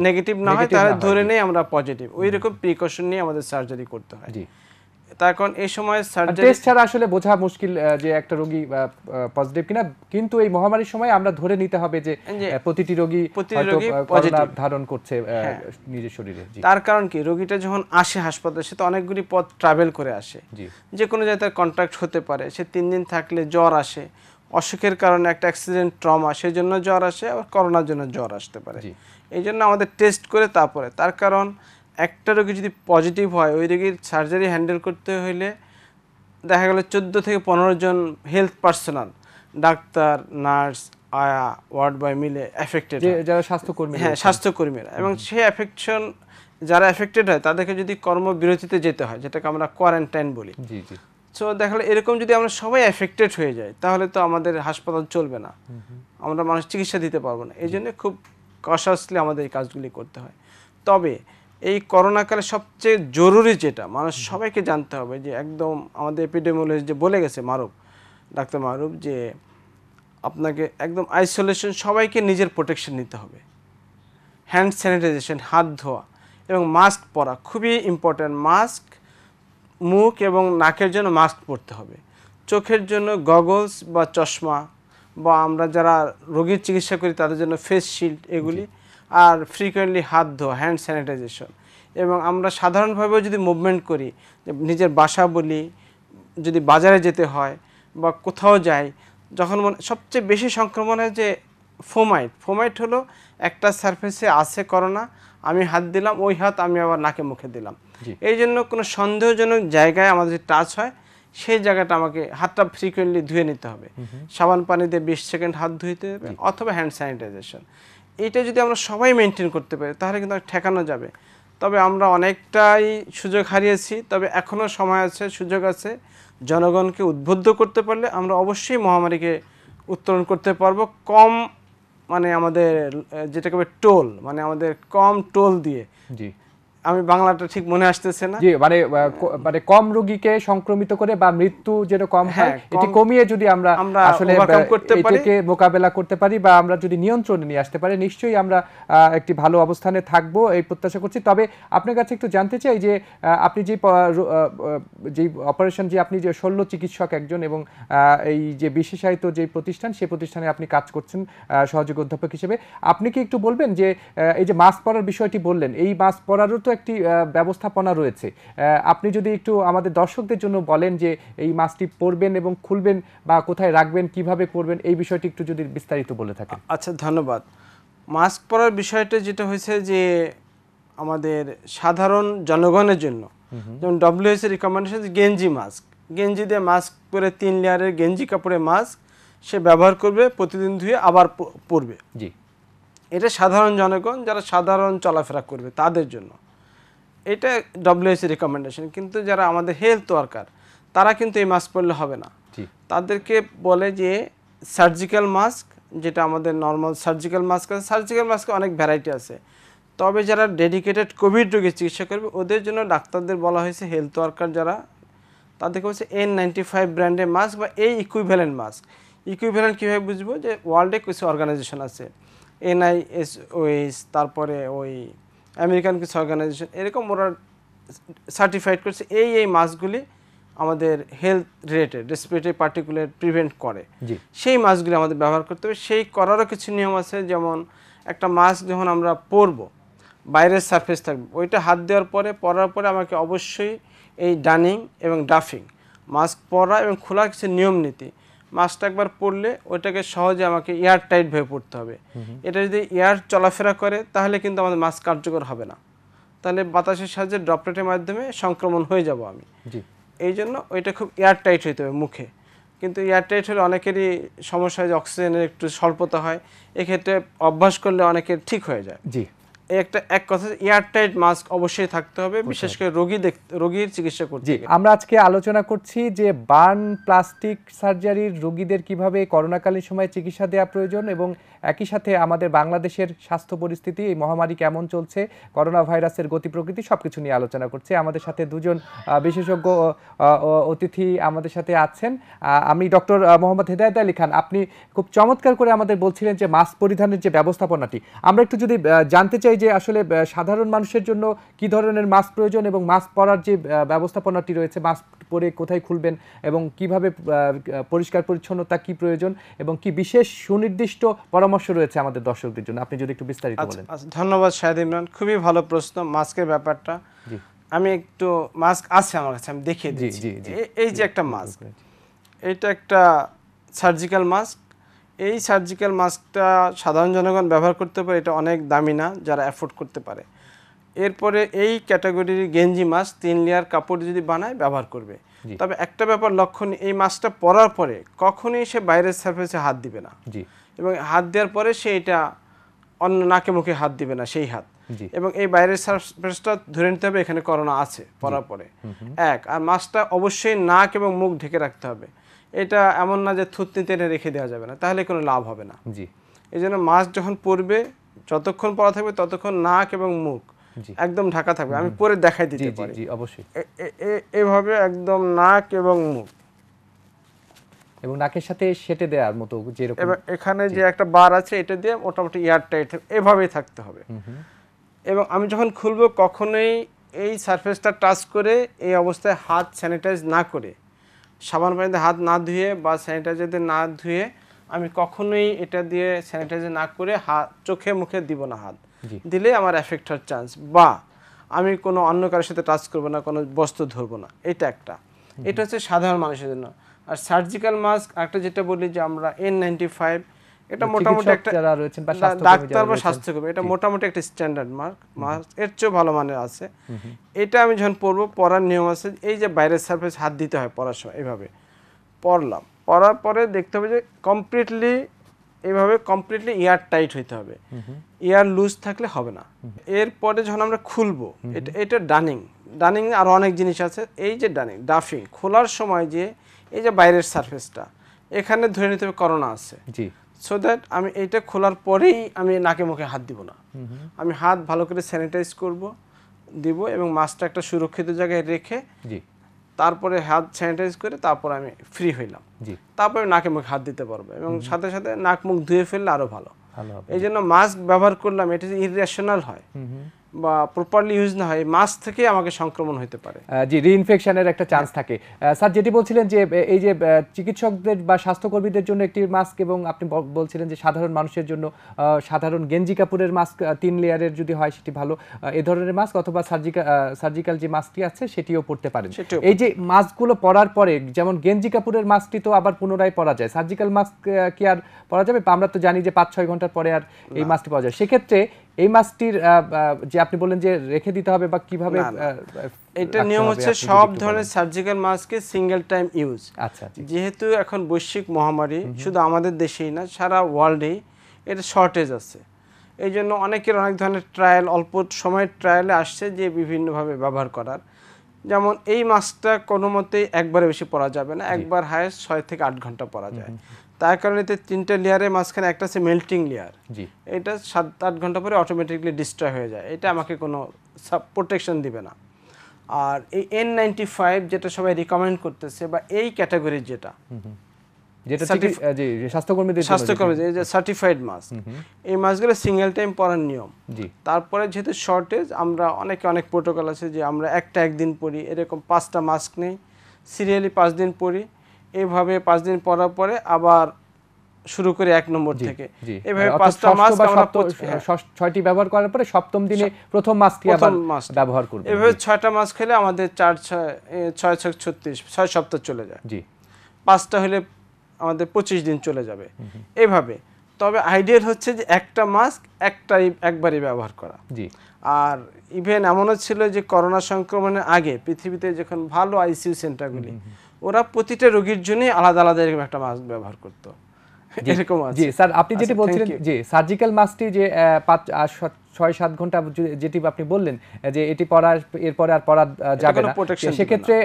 নেগেটিভ না হয় তাহলে ধরে নেই আমরা পজিটিভ, ওই রকম প্রিকশন নিয়ে আমাদের সার্জারি করতে হয়। তার কারণ এই সময় সার্জারি টেস্ট ছাড়া আসলে বোঝা মুশকিল যে একটা রোগী পজিটিভ কিনা, কিন্তু এই মহামারীর সময় আমরা ধরে নিতে হবে যে প্রতিটি রোগী করোনা ধারণ করছে নিজের শরীরে। তার কারণ কি, রোগীটা যখন আসে হাসপাতালে সে তো অনেকগুলি পথ ট্রাভেল করে আসে, যে কোনো জায়গায় তার কন্ট্যাক্ট হতে পারে, সে 3 দিন থাকলে জ্বর আসে, অসুখের কারণে একটা অ্যাক্সিডেন্ট ট্রমা, সেই জন্য জ্বর আসে, আবার করোনার জন্য জ্বর আসতে পারে। এই জন্য আমাদের টেস্ট করে তারপরে, তার কারণ একটা রোগী যদি পজিটিভ হয়, ওই রোগীর সার্জারি হ্যান্ডেল করতে হইলে দেখা গেল 14 থেকে 15 জন হেলথ পার্সোনাল, ডাক্তার, নার্স, আয়া, ওয়ার্ড বয় মিলে এফেক্টেড, যারা স্বাস্থ্যকর্মী, হ্যাঁ স্বাস্থ্যকর্মীরা, এবং সেই এফেকশন যারা এফেক্টেড হয় তাদেরকে যদি কর্মবিরতিতে যেতে হয়, যেটাকে আমরা কোয়ারেন্টাইন বলি। সো দেখা গেল এরকম যদি আমরা সবাই এফেক্টেড হয়ে যাই তাহলে তো আমাদের হাসপাতাল চলবে না, আমরা মানুষ চিকিৎসা দিতে পারবো না। এই জন্য খুব কশাসলি আমাদের এই কাজগুলি করতে হয়। তবে এই করোনাকালে সবচেয়ে জরুরি যেটা মানুষ সবাইকে জানতে হবে, যে একদম আমাদের এপিডেমিওলজিস্ট যে বলে গেছে মারুফ, ডাক্তার মারুফ, যে আপনাকে একদম আইসোলেশন, সবাইকে নিজের প্রোটেকশন নিতে হবে, হ্যান্ড স্যানিটাইজেশন, হাত ধোয়া এবং মাস্ক পরা খুবই ইম্পর্ট্যান্ট। মাস্ক, মুখ এবং নাকের জন্য মাস্ক পরতে হবে, চোখের জন্য গগলস বা চশমা, বা আমরা যারা রোগীর চিকিৎসা করি তাদের জন্য ফেস শিল্ড, এগুলি। আর ফ্রিকোয়েন্টলি হাত ধোয়া, হ্যান্ড স্যানিটাইজেশন। এবং আমরা সাধারণভাবেও যদি মুভমেন্ট করি, নিজের বাসা বলি, যদি বাজারে যেতে হয় বা কোথাও যাই, যখন সবচেয়ে বেশি সংক্রমণ হয় যে ফোমাইট হলো একটা সারফেসে আছে করোনা, আমি হাত দিলাম, ওই হাত আমি আবার নাকে মুখে দিলাম, এই জন্য কোনো সন্দেহজনক জায়গায় আমাদের যদি টাচ হয় সেই জায়গাটা আমাকে হাতটা ফ্রিকোয়েন্টলি ধুয়ে নিতে হবে, সাবান পানি দিয়ে 20 সেকেন্ড হাত ধুইতে হবে, অথবা হ্যান্ড স্যানিটাইজেশন। এইটা যদি আমরা সবাই মেনটেন করতে পারি তাহলে কিন্তু ঠেকানো যাবে। তবে আমরা অনেকটাই সুযোগ হারিয়েছি, তবে এখনও সময় আছে, সুযোগ আছে। জনগণকে উদ্বুদ্ধ করতে পারলে আমরা অবশ্যই মহামারীকে উত্তরণ করতে পারবো, কম মানে আমাদের যেটাকে টোল, মানে আমাদের কম টোল দিয়ে আমি বাংলাটা ঠিক মনে আসতেছে না। জি, মানে কম রোগীকে সংক্রমিত করে বা মৃত্যু যেন কম হয়, এটি কমিয়ে যদি আমরা আসলে এটাকে মোকাবেলা করতে পারি বা আমরা যদি নিয়ন্ত্রণে নিয়ে আসতে পারি, নিশ্চয়ই আমরা একটি ভালো অবস্থানে থাকবো এই প্রত্যাশা করছি। তবে আপনার কাছে একটু জানতে চাই যে আপনি যে অপারেশন, যে আপনি যে শল্য চিকিৎসক একজন এবং এই যে বিশেষায়িত যে প্রতিষ্ঠান, সেই প্রতিষ্ঠানে আপনি কাজ করছেন সহযোগী অধ্যাপক হিসেবে, আপনি কি একটু বলবেন যে এই যে মাস্ক পরার বিষয়টি বললেন, এই মাস্ক পরারও তো একটি ব্যবস্থাপনা রয়েছে, আপনি যদি একটু আমাদের দর্শকদের জন্য বলেন যে এই মাস্কটি পরবেন এবং খুলবেন বা কোথায় রাখবেন, কিভাবে পরবেন, এই বিষয়টি একটু যদি বিস্তারিত বলে থাকেন। আচ্ছা, ধন্যবাদ। মাস্ক পরার বিষয়টা যেটা হয়েছে যে আমাদের সাধারণ জনগণের জন্য, যেমন WHO রিকমেন্ডেশন গেঞ্জি মাস্ক, গেঞ্জি দিয়ে মাস্ক পরে 3 লেয়ারের গেঞ্জি কাপড়ে মাস্ক সে ব্যবহার করবে, প্রতিদিন ধুয়ে আবার পরবে। জি, এটা সাধারণ জনগণ যারা সাধারণ চলাফেরা করবে তাদের জন্য এটা WHO রিকমেন্ডেশন। কিন্তু যারা আমাদের হেলথ ওয়ার্কার তারা কিন্তু এই মাস্ক পরলে হবে না। তাদেরকে বলে যে সার্জিক্যাল মাস্ক, যেটা আমাদের নর্মাল সার্জিক্যাল মাস্ক আছে, সার্জিক্যাল মাস্কে অনেক ভ্যারাইটি আছে, তবে যারা ডেডিকেটেড কোভিড রোগীর চিকিৎসা করবে ওদের জন্য ডাক্তারদের বলা হয়েছে, হেলথ ওয়ার্কার যারা, তাদেরকে বলছে N95 ব্র্যান্ডের মাস্ক বা এই ইকুইভ্যালেন্ট মাস্ক। ইকুইভ্যালেন্ট কীভাবে বুঝবো? যে ওয়ার্ল্ডে কিছু অর্গানাইজেশন আছে, NISOS, তারপরে ওই আমেরিকান কিছু অর্গানাইজেশন, এরকম ওরা সার্টিফাইড করছে এই মাস্কগুলি আমাদের health related respiratory particulate prevent করে, সেই মাস্কগুলি আমাদের ব্যবহার করতে হবে। সেই করারও কিছু নিয়ম আছে, যেমন একটা মাস্ক যখন আমরা পরবো, বাইরের সারফেস থাকবে, ওইটা হাত দেওয়ার পরে পরার পরে আমাকে অবশ্যই এই ডানিং এবং ডাফিং, মাস্ক পরা এবং খোলার কিছু নিয়ম নীতি, মাস্কটা একবার পরলে ওইটাকে সহজে আমাকে এয়ার টাইট ভাবে পরতে হবে। এটা যদি এয়ার চলাফেরা করে তাহলে কিন্তু আমাদের মাস্ক কার্যকর হবে না, তাহলে বাতাসের সাহায্যে ড্রপলেটের মাধ্যমে সংক্রমণ হয়ে যাব আমি। এই জন্য ওইটা খুব এয়ার টাইট হইতে হবে মুখে। কিন্তু এয়ার টাইট হলে অনেকেরই সমস্যা হয় যে অক্সিজেনের একটু স্বল্পতা হয়, এক্ষেত্রে অভ্যাস করলে অনেকের ঠিক হয়ে যায়। এক কথা, এয়ারটাইট মাস্ক অবশ্যই থাকতে হবে, বিশেষ করে রোগীর চিকিৎসা করতে। আমরা আজকে আলোচনা করছি যে বার্ন প্লাস্টিক সার্জারির রোগীদের কিভাবে করোনাকালীন সময়ে চিকিৎসা দেওয়া প্রয়োজন এবং একই সাথে আমাদের বাংলাদেশের স্বাস্থ্য পরিস্থিতি, এই মহামারী কেমন চলছে, করোনা ভাইরাসের গতি প্রকৃতি, সবকিছু নিয়ে আলোচনা করছে। আমাদের সাথে দুজন বিশেষজ্ঞ অতিথি আমাদের সাথে আছেন। আমি ডক্টর মোহাম্মদ হেদায়েত আলী খান, আপনি খুব চমৎকার করে আমাদের বলছিলেন যে মাস্ক পরিধানের যে ব্যবস্থাপনাটি, আমরা একটু যদি জানতে চাই যে আসলে সাধারণ মানুষের জন্য কি ধরনের মাস্ক প্রয়োজন এবং মাস্ক পরার যে ব্যবস্থাপনাটি রয়েছে, মাস্ক পরে কোথায় খুলবেন এবং কিভাবে পরিষ্কার পরিচ্ছন্নতা কি প্রয়োজন এবং কি বিশেষ সুনির্দিষ্ট পরামর্শ রয়েছে আমাদের দর্শকদের জন্য, আপনি যদি একটু বিস্তারিত বলেন। ধন্যবাদ শাহেদ ইমরান, খুবই ভালো প্রশ্ন মাস্কের ব্যাপারটা। আমি একটু মাস্ক আছে আমার কাছে, আমি দেখিয়ে দিচ্ছি। এই যে একটা মাস্ক, এইটা একটা সার্জিক্যাল মাস্ক। এই সার্জিক্যাল মাস্কটা সাধারণ জনগণ ব্যবহার করতে পারে, এটা অনেক দামি না, যারা অ্যাফোর্ড করতে পারে। এরপরে এই ক্যাটাগরির গেঞ্জি মাস্ক 3 লেয়ার কাপড় যদি বানায় ব্যবহার করবে। তবে একটা ব্যাপার লক্ষণীয়, এই মাস্কটা পরার পরে কখনোই সে বাইরের সারফেসে হাত দিবে না, এবং হাত দেওয়ার পরে সে এটা অন্য নাকে মুখে হাত দিবে না সেই হাত, এবং এই বাইরের সারফেসটা ধরে নিতে হবে এখানে করোনা আছে পরার পরে। আর মাস্কটা অবশ্যই নাক এবং মুখ ঢেকে রাখতে হবে। এটা এমন না যে থুতনি টেনে রেখে দেওয়া যাবে না, তাহলে কোনো লাভ হবে না। এই জন্য মাস্ক যখন পরবে, যতক্ষণ পরা থাকবে ততক্ষণ নাক এবং মুখ একদম ঢাকা থাকবে। আমি পরে দেখাই দিতে পারি, অবশ্যই এভাবে একদম নাক এবং মুখ, এবং নাকের সাথে সেটে দেওয়ার মতো যেরকম এখানে যে একটা বার আছে এটা দিয়ে মোটামুটি এয়ার টাইট এভাবেই থাকতে হবে। এবং আমি যখন খুলবো কখনোই এই সারফেসটা টাচ করে এই অবস্থায় হাত স্যানিটাইজ না করে, সাবান পানিতে হাত না ধুয়ে বা স্যানিটাইজার দিয়ে না ধুয়ে আমি কখনোই এটা দিয়ে স্যানিটাইজার না করে হাত চোখে মুখে দিব না। হাত দিলে আমার এফেক্ট হওয়ার চান্স, বা আমি কোনো অন্য কারোর সাথে টাচ করবো না, কোনো বস্তু ধরবো না, এটা হচ্ছে সাধারণ মানুষের জন্য। আর সার্জিক্যাল মাস্ক একটা যেটা বলি যে আমরা N95, এটা মোটামুটি একটা ডাক্তার বা স্বাস্থ্যকর্মী, এটা মোটামুটি একটা স্ট্যান্ডার্ড মাস্ক, এর চেয়েও ভালো মানের আছে। এটা আমি যখন পরবো, পরার নিয়ম আছে, এই যে বাইরের সারফেস হাত দিতে হয় পরার সময়, এইভাবে পরলাম, পরার পরে দেখতে হবে যে কমপ্লিটলি এয়ার টাইট হইতে হবে, এয়ার লুজ থাকলে হবে না। এরপরে যখন আমরা খুলবো, এটা ডানিং আরো অনেক জিনিস আছে। এই যে ডাফিং, খোলার সময় যে এই যে বাইরের সারফেসটা এখানে ধরে নিতে হবে করোনা আছে, সো দ্যাট আমি এইটা খোলার পরেই আমি নাকে মুখে হাত দিব না, আমি হাত ভালো করে স্যানিটাইজ করব, দিব এবং মাস্কটা একটা সুরক্ষিত জায়গায় রেখে জি তারপরে হাত স্যানিটাইজ করে তারপর আমি ফ্রি হইলাম। জি তারপরে নাকে মুখে হাত দিতে পারবো এবং সাথে সাথে নাক মুখ ধুয়ে ফেললে আরো ভালো। ভালো হবে। এই জন্য মাস্ক ব্যবহার করলাম, এটা যে ইররেশনাল হয় বা প্রপারলি ইউজ না হয়, মাস্ক থেকে আমাকে সংক্রমণ হতে পারে। জি, রিইনফেকশনের একটা চান্স থাকে। স্যার যেটি বলছিলেন যে এই যে চিকিৎসকদের বা স্বাস্থ্যকর্মীদের জন্য একটি মাস্ক এবং আপনি বলছিলেন যে সাধারণ মানুষের জন্য সাধারণ গেঞ্জি কাপড়ের মাস্ক 3 লেয়ারের যদি হয় সেটি ভালো, এই ধরনের মাস্ক অথবা সার্জিক্যাল যে মাস্কটি আছে সেটিও পরতে পারেন। এই যে মাস্কগুলো পরার পরে যেমন গেঞ্জি কাপড়ের মাস্কটি তো আবার পুনরায় পরা যায়, সার্জিক্যাল মাস্ক কি আর পরা যাবে? আমরা তো জানি যে 5-6 ঘন্টার পরে আর এই মাস্কটি পাওয়া যায়। সেক্ষেত্রে এই মাস্কটির যে আপনি বললেন যে রেখে দিতে হবে বা কিভাবে, এটা নিয়ম হচ্ছে সব ধরনের সার্জিক্যাল মাস্কে সিঙ্গেল টাইম ইউজ। আচ্ছা, যেহেতু এখন বৈশ্বিক মহামারী, শুধু আমাদের দেশেই না সারা ওয়ার্ল্ডেই এটা শর্টেজ আছে, এই জন্য অনেকের অনেক ধরনের ট্রায়াল, অল্প সময়ের ট্রায়ালে আসছে যে বিভিন্নভাবে ব্যবহার করার। যেমন এই মাস্কটা কোনো মতেই একবারে বেশি পরা যাবে না, একবার হায়েস্ট 6 থেকে 8 ঘন্টা পরা যায়। তার কারণে 3টা লেয়ারের মাঝখানে একটা আছে মেল্টিং লেয়ার, এটা 7-8 ঘন্টা পরে অটোমেটিকলি ডিস্ট্রয় হয়ে যায়, এটা আমাকে কোনো প্রোটেকশন দিবে না। আর এই N95 যেটা সবাই রিকমেন্ড করতেছে বা এই ক্যাটাগরির যেটা স্বাস্থ্যকর্মীদের যে সার্টিফাইড মাস্ক, এই মাস্কগুলো সিঙ্গেল টাইম পরার নিয়ম। তারপরে যেহেতু শর্টেজ, আমরা অনেক প্রোটোকল আছে যে আমরা একদিন পরি, এরকম 5টা মাস্ক নেই, সিরিয়ালি 5 দিন পরি, এইভাবে 5 দিন পরার পরে আবার শুরু করে 1 নম্বর থেকে, এইভাবে 5টা মাস্ক আমরা 6টি ব্যবহার করার পরে 7ম দিনে প্রথম মাস্কটি আবার ব্যবহার করব। এইভাবে 6টা মাস্ক খেলে আমাদের 4-6-36 6 সপ্তাহ চলে যায়। 5টা হলে আমাদের 25 দিন চলে যাবে এইভাবে। তবে আইডিয়াল হচ্ছে যে একটা মাস্ক একবারই ব্যবহার করা। আর ইভেন এমনও ছিল যে করোনা সংক্রমণের আগে পৃথিবীতে যখন ভালো আইসিইউ সেন্টারগুলি, ওরা প্রতিটা রোগীর জন্য আলাদা আলাদা এরকম একটা মাস্ক ব্যবহার করতো, এরকম আছে। জি স্যার, আপনি যেটি বলছিলেন যে সার্জিক্যাল মাস্কটি যে 6-7 ঘন্টা যেটি আপনি বললেন যে এটি পরার এরপরে আর পরা যাবে না, সেক্ষেত্রে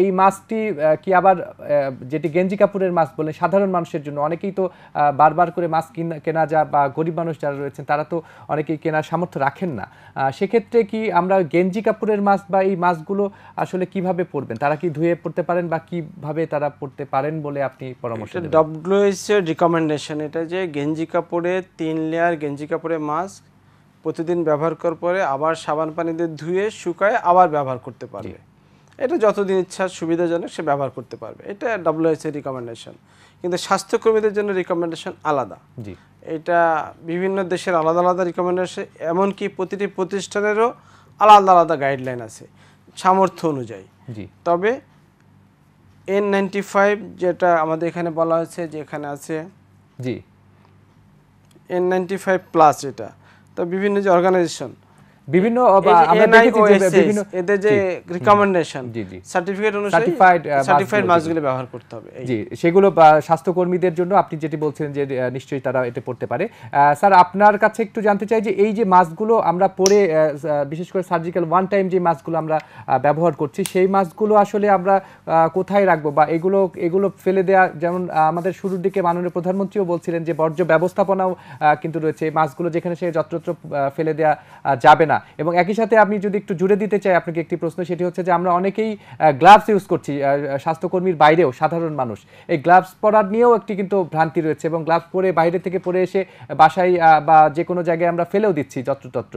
এই মাস্কটি কি আবার যেটি গেঞ্জি কাপড়ের মাস্ক বলেন সাধারণ মানুষের জন্য, অনেকেই তো বারবার করে মাস্ক কেনা যায় বা গরিব মানুষ যারা রয়েছেন তারা তো অনেকেই কেনার সামর্থ্য রাখেন না, সেক্ষেত্রে কি আমরা গেঞ্জি কাপড়ের মাস্ক বা এই মাস্কগুলো আসলে কিভাবে পরবেন? তারা কি ধুয়ে পড়তে পারেন বা কিভাবে তারা পড়তে পারেন বলে আপনি পরামর্শ দেবেন? WHO এর রিকমেন্ডেশন এটা যে গেঞ্জি কাপড়ে 3 লেয়ার গেঞ্জি কাপড়ের মাস্ক প্রতিদিন ব্যবহার করার পরে আবার সাবান পানি দিয়ে ধুয়ে শুকায় আবার ব্যবহার করতে পারবে। এটা যতদিন ইচ্ছা সুবিধাজনক সে ব্যবহার করতে পারবে, এটা WHO এর রিকমেন্ডেশন। কিন্তু স্বাস্থ্যকর্মীদের জন্য রিকমেন্ডেশন আলাদা, এটা বিভিন্ন দেশের আলাদা আলাদা রিকমেন্ডেশন, এমনকি প্রতিটি প্রতিষ্ঠানেরও আলাদা আলাদা গাইডলাইন আছে সামর্থ্য অনুযায়ী। তবে N95 যেটা আমাদের এখানে বলা হয়েছে যে এখানে আছে N95+, এটা তো বিভিন্ন যে অর্গানাইজেশন বিভিন্ন এদের যে রিকমেন্ডেশন সার্টিফিকেট অনুসারে সার্টিফাইড মাস্কগুলো ব্যবহার করতে হবে। জি, সেগুলো স্বাস্থ্যকর্মীদের জন্য আপনি যেটি বলছিলেন যে নিশ্চয়ই তারা এটা পড়তে পারে। স্যার আপনার কাছে একটু জানতে চাই যে এই যে মাস্কগুলো আমরা পরে, বিশেষ করে সার্জিক্যাল ওয়ান টাইম যে মাস্কগুলো আমরা ব্যবহার করছি, সেই মাস্কগুলো আসলে আমরা কোথায় রাখবো বা এগুলো ফেলে দেওয়া, যেমন আমাদের শুরুর দিকে মাননীয় প্রধানমন্ত্রীও বলছিলেন যে বর্জ্য ব্যবস্থাপনাও কিন্তু রয়েছে, এই মাস্কগুলো যেখানে সে যত্রতত্র ফেলে দেওয়া যাবে না। এবং একই সাথে আমি যদি একটু জুড়ে দিতে চাই আপনাকে একটি প্রশ্ন, সেটি হচ্ছে যে আমরা অনেকেই গ্লাভস ইউজ করছি, স্বাস্থ্যকর্মীর বাইরেও সাধারণ মানুষ এই গ্লাভস পরার নিয়েও একটি কিন্তু ভ্রান্তি রয়েছে এবং গ্লাভস পরে বাইরে থেকে পরে এসে বাসায় বা যে কোনো জায়গায় আমরা ফেলেও দিচ্ছি যত্রতত্র।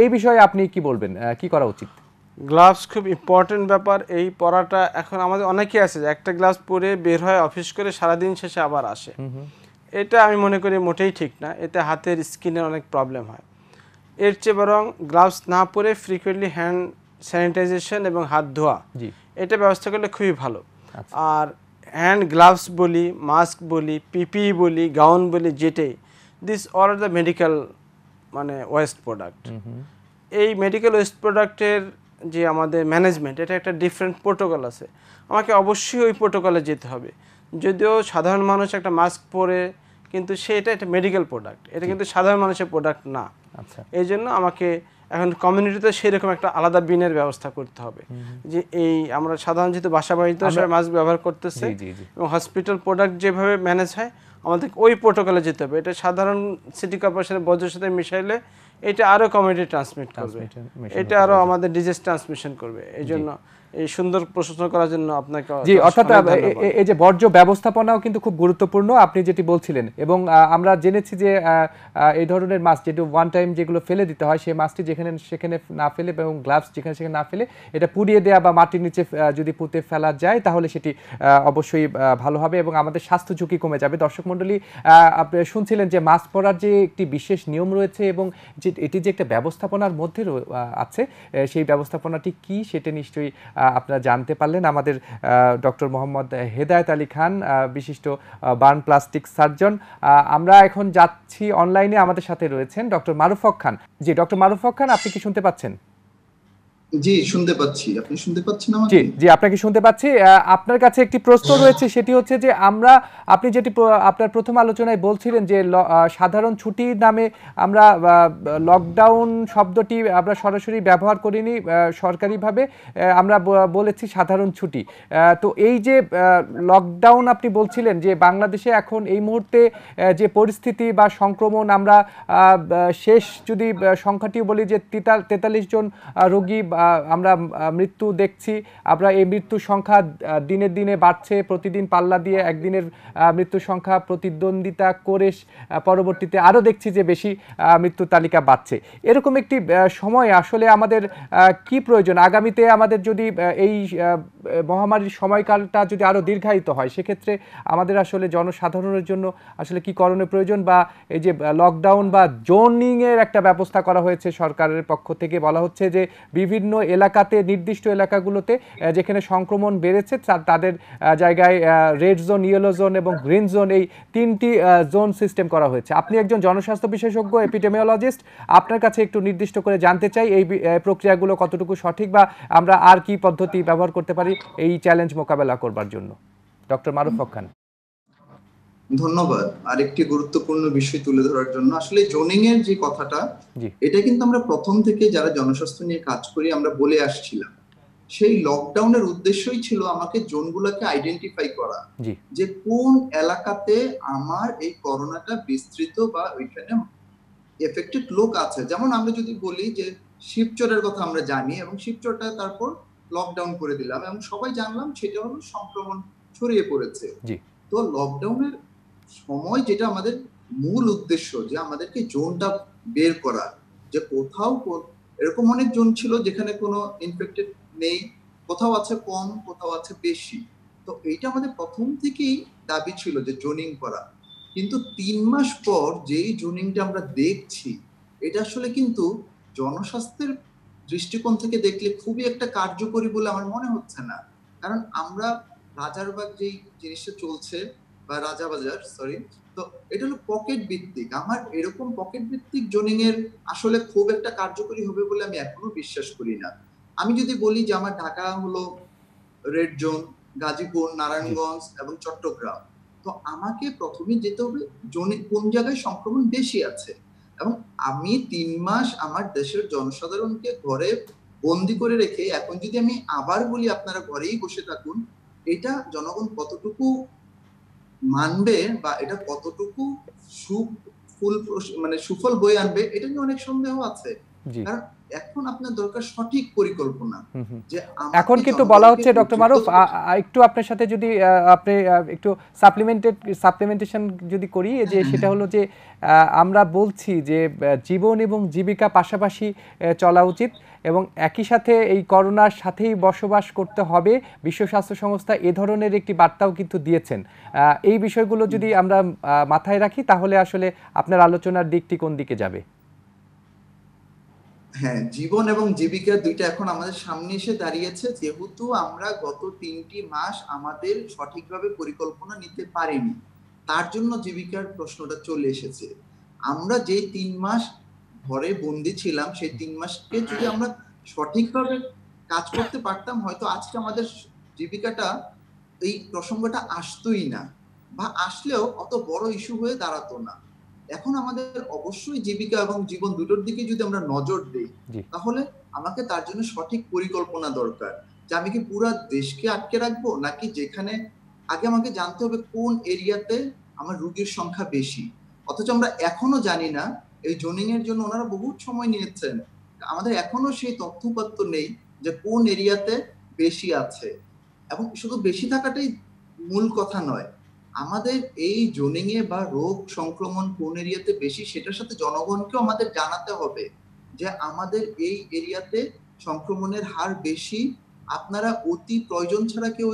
এই বিষয়ে আপনি কি বলবেন, কি করা উচিত? গ্লাভস খুব ইম্পর্টেন্ট ব্যাপার, এই পরাটা এখন আমাদের অনেকেই আছে একটা গ্লাভস পরে বের হয় অফিস করে সারাদিন শেষে আবার আসে, এটা আমি মনে করি মোটেই ঠিক না, এতে হাতের স্কিনের অনেক প্রবলেম হয়। এর চেয়ে বরং গ্লাভস না পরে ফ্রিকুয়েন্টলি হ্যান্ড স্যানিটাইজেশন এবং হাত ধোয়া, এটা ব্যবস্থা করলে খুবই ভালো। আর হ্যান্ড গ্লাভস বলি, মাস্ক বলি, পিপি বলি, গাউন বলি, যেটাই, this all are the medical মানে ওয়েস্ট প্রোডাক্ট। এই মেডিকেল ওয়েস্ট প্রোডাক্টের যে আমাদের ম্যানেজমেন্ট, এটা একটা ডিফারেন্ট প্রোটোকল আছে, আমাকে অবশ্যই ওই প্রোটোকলে যেতে হবে। যদিও সাধারণ মানুষ একটা মাস্ক পরে, কিন্তু এটা একটা মেডিকেল প্রোডাক্ট, এটা কিন্তু সাধারণ মানুষের প্রোডাক্ট না। এই জন্য আমাকে এখন কমিউনিটিতে সেরকম একটা আলাদা বিনের ব্যবস্থা করতে হবে যে এই আমরা সাধারণ যেহেতু বাসা বাড়িতে মাস্ক ব্যবহার করতেছে এবং হসপিটাল প্রোডাক্ট যেভাবে ম্যানেজ হয় আমাদেরকে ওই প্রোটোকলে যেতে হবে। এটা সাধারণ সিটি কর্পোরেশনের বর্জ্যের সাথে মিশাইলে এটা আরও কমিউনিটি ট্রান্সমিট করবে, এটা আরও আমাদের ডিজিজ ট্রান্সমিশন করবে। এই জন্য এই সুন্দর প্রশ্ন করার জন্য আপনাকে জি, অর্থাৎ এই যে বর্জ্য ব্যবস্থাপনাও কিন্তু খুব গুরুত্বপূর্ণ আপনি যেটি বলছিলেন। এবং আমরা জেনেছি যে এই ধরনের মাছ যেটা ওয়ান টাইম যেগুলো ফেলে দিতে হয়, সেই মাছটি যেখানে সেখানে না ফেলে এবং গ্লাভস যেখানে সেখানে না ফেলে এটা পুড়িয়ে দেওয়া বা মাটির নিচে যদি পুঁতে ফেলা যায় তাহলে সেটি অবশ্যই ভালো হবে এবং আমাদের স্বাস্থ্য ঝুঁকি কমে যাবে। দর্শক মণ্ডলী, আপনি শুনছিলেন যে মাছ পড়ার যে একটি বিশেষ নিয়ম রয়েছে এবং যে এটি যে একটা ব্যবস্থাপনার মধ্যে আছে, সেই ব্যবস্থাপনাটি কি সেটা নিশ্চয়ই আপনারা জানতে পারলেন। আমাদের ডক্টর মোহাম্মদ হেদায়েত আলী খান, বিশিষ্ট বার্ন প্লাস্টিক সার্জন। আমরা এখন যাচ্ছি অনলাইনে, আমাদের সাথে রয়েছেন ডক্টর মারুফ হক খান। জি, ডক্টর মারুফ হক খান, আপনি কি শুনতে পাচ্ছেন? জি, শুনতে পাচ্ছি। আপনি শুনতে পাচ্ছেন আমাকে? জি জি, আপনাকে শুনতে পাচ্ছি। আপনার কাছে একটি প্রশ্ন রয়েছে, সেটি হচ্ছে যে আপনি যেটি আপনার প্রথম আলোচনায় বলছিলেন যে সাধারণ ছুটির নামে আমরা লকডাউন শব্দটি আমরা সরাসরি ব্যবহার করিনি, সরকারিভাবে আমরা বলেছি সাধারণ ছুটি। তো এই যে লকডাউন আপনি বলছিলেন যে বাংলাদেশে এখন এই মুহূর্তে যে পরিস্থিতি বা সংক্রমণ, আমরা শেষ যদি সংখ্যাটিও বলি যে 43 জন রোগী আমরা মৃত্যু দেখছি, আমরা এই মৃত্যুর সংখ্যা দিনে দিনে বাড়ছে, প্রতিদিন পাল্লা দিয়ে একদিনের মৃত্যুর সংখ্যা প্রতিদ্বন্দ্বিতা করে পরবর্তীতে আরও দেখছি যে বেশি মৃত্যু তালিকা বাড়ছে। এরকম একটি সময় আসলে আমাদের কি প্রয়োজন? আগামীতে আমাদের যদি এই মহামারীর সময়কালটা যদি আরও দীর্ঘায়িত হয়, সেক্ষেত্রে আমাদের আসলে জনসাধারণের জন্য আসলে কি করণীয় প্রয়োজন? বা এই যে লকডাউন বা জোনিংয়ের একটা ব্যবস্থা করা হয়েছে সরকারের পক্ষ থেকে, বলা হচ্ছে যে বিভিন্ন এলাকাতে, নির্দিষ্ট এলাকাগুলোতে যেখানে সংক্রমণ বেড়েছে তাদের জায়গায় রেড জোন, ইয়েলো জোন এবং গ্রিন জোন, এই 3টি জোন সিস্টেম করা হয়েছে। আপনি একজন জনস্বাস্থ্য বিশেষজ্ঞ, এপিডেমিওলজিস্ট, আপনার কাছে একটু নির্দিষ্ট করে জানতে চাই এই প্রক্রিয়াগুলো কতটুকু সঠিক বা আমরা আর কি পদ্ধতি ব্যবহার করতে পারি এই চ্যালেঞ্জ মোকাবেলা করবার জন্য। ডক্টর মারুফ হক খান। ধন্যবাদ আরেকটি গুরুত্বপূর্ণ বিষয় তুলে ধরার জন্য। আসলে জোনিং এর যে কথাটা, এটা কিন্তু আমরা প্রথম থেকে যারা জনস্বাস্থ্য নিয়ে কাজ করি আমরা বলে আসছিলাম। সেই লকডাউনের উদ্দেশ্যই ছিল আমাকে জোনগুলোকে আইডেন্টিফাই করা, যে কোন এলাকাতে আমার এই করোনাটা বিস্তৃত বা ওইখানে এফেক্টেড লোক আছে। যেমন আমরা যদি বলি যে শিবচরের কথা আমরা জানি, এবং শিবচরটা তারপর লকডাউন করে দিলাম এবং সবাই জানলাম সেটা হলো সংক্রমণ ছড়িয়ে পড়েছে। তো লকডাউনের সময় যেটা আমাদের মূল উদ্দেশ্য, যে আমাদেরকে জোনটা বের করা, যে কোথাও এরকম অনেক জোন ছিল যেখানে কোনো ইনফেক্টেড নেই, কোথাও আছে কম, কোথাও আছে বেশি। তো এইটা আমাদের প্রথম থেকেই দাবি ছিল যে জোনিং করা। কিন্তু 3 মাস পর যেই জোনিংটা আমরা দেখছি, এটা আসলে কিন্তু জনস্বাস্থ্যের দৃষ্টিকোণ থেকে দেখলে খুবই একটা কার্যকরী বলে আমার মনে হচ্ছে না। কারণ আমরা রাজারবাগ যেই জিনিসটা চলছে, বা রাজাবাজার, সরি, তো এটা হলো পকেট ভিত্তিক। আমার এরকম পকেট ভিত্তিক জোনিং এর আসলে খুব একটা কার্যকরী হবে বলে আমি এখনো বিশ্বাস করি না। আমি যদি বলি যে আমার ঢাকা হলো রেড জোন, গাজীপুর, নারায়ণগঞ্জ এবং চট্টগ্রাম, তো আমাকে প্রথমে যেতে হবে জোনে কোন জায়গায় সংক্রমণ বেশি আছে। এবং আমি 3 মাস আমার দেশের জনসাধারণকে ঘরে বন্দি করে রেখে এখন যদি আমি আবার বলি আপনারা ঘরেই বসে থাকুন, এটা জনগণ কতটুকু মানবে বা এটা কতটুকু সুফল বয়ে আনবে, এটা নিয়ে অনেক সন্দেহ আছে। কারণ এখন আপনার দরকার সঠিক পরিকল্পনা। যে এখন কিন্তু বলা হচ্ছে ডক্টর মারুফ, একটু আপনার সাথে যদি আপনি একটু সাপ্লিমেন্টেশন যদি করি, যে সেটা হলো যে আমরা বলছি যে জীবন এবং জীবিকা পাশাপাশি চলা উচিত এবং একই সাথে এই করোনার সাথেই বসবাস করতে হবে। বিশ্ব স্বাস্থ্য সংস্থা এ ধরনের একটি বার্তাও কিন্তু দিয়েছেন। এই বিষয়গুলো যদি আমরা মাথায় রাখি তাহলে আসলে আপনার আলোচনার দিকটি কোন দিকে যাবে? হ্যাঁ, জীবন এবং জীবিকা দুইটা এখন আমাদের সামনে এসে দাঁড়িয়েছে, যেহেতু আমরা গত 3টি মাস আমাদের সঠিকভাবে পরিকল্পনা নিতে পারিনি, তার জন্য জীবিকার প্রশ্নটা চলে এসেছে। আমরা যে 3 মাস ঘরে বন্দি ছিলাম, সেই 3 মাসকে যদি আমরা সঠিকভাবে কাজ করতে পারতাম, হয়তো আজকে আমাদের জীবিকাটা, এই প্রসঙ্গটা আসতোই না, বা আসলেও অত বড় ইস্যু হয়ে দাঁড়াতো না। এখন আমাদের অবশ্যই জীবিকা এবং জীবন দুটোর দিকে যদি আমরা নজর দিই, তাহলে আমাকে তার জন্য সঠিক পরিকল্পনা দরকার, যে আমি কি পুরো দেশকে আটকে রাখবো, নাকি যেখানে আগে আমাকে জানতে হবে কোন এরিয়াতে আমার রোগীর সংখ্যা বেশি, অথচ আমরা এখনো জানি না এই জোনিং এর জন্য ওনারা বহুত সময় নিয়েছেন, আমাদের এখনো সেই তথ্যপত্র নেই যে কোন এরিয়াতে বেশি আছে। এবং শুধু বেশি থাকাটাই মূল কথা নয়, আমাদের এই জোনিং এ বা রোগ সংক্রমণ কোন এরিয়াতে বেশি সেটার সাথে জনগণকেও আমাদের জানাতে হবে যে আমাদের এই এরিয়াতে সংক্রমণের হার বেশি, আপনারা অতি প্রয়োজন ছাড়া কেউ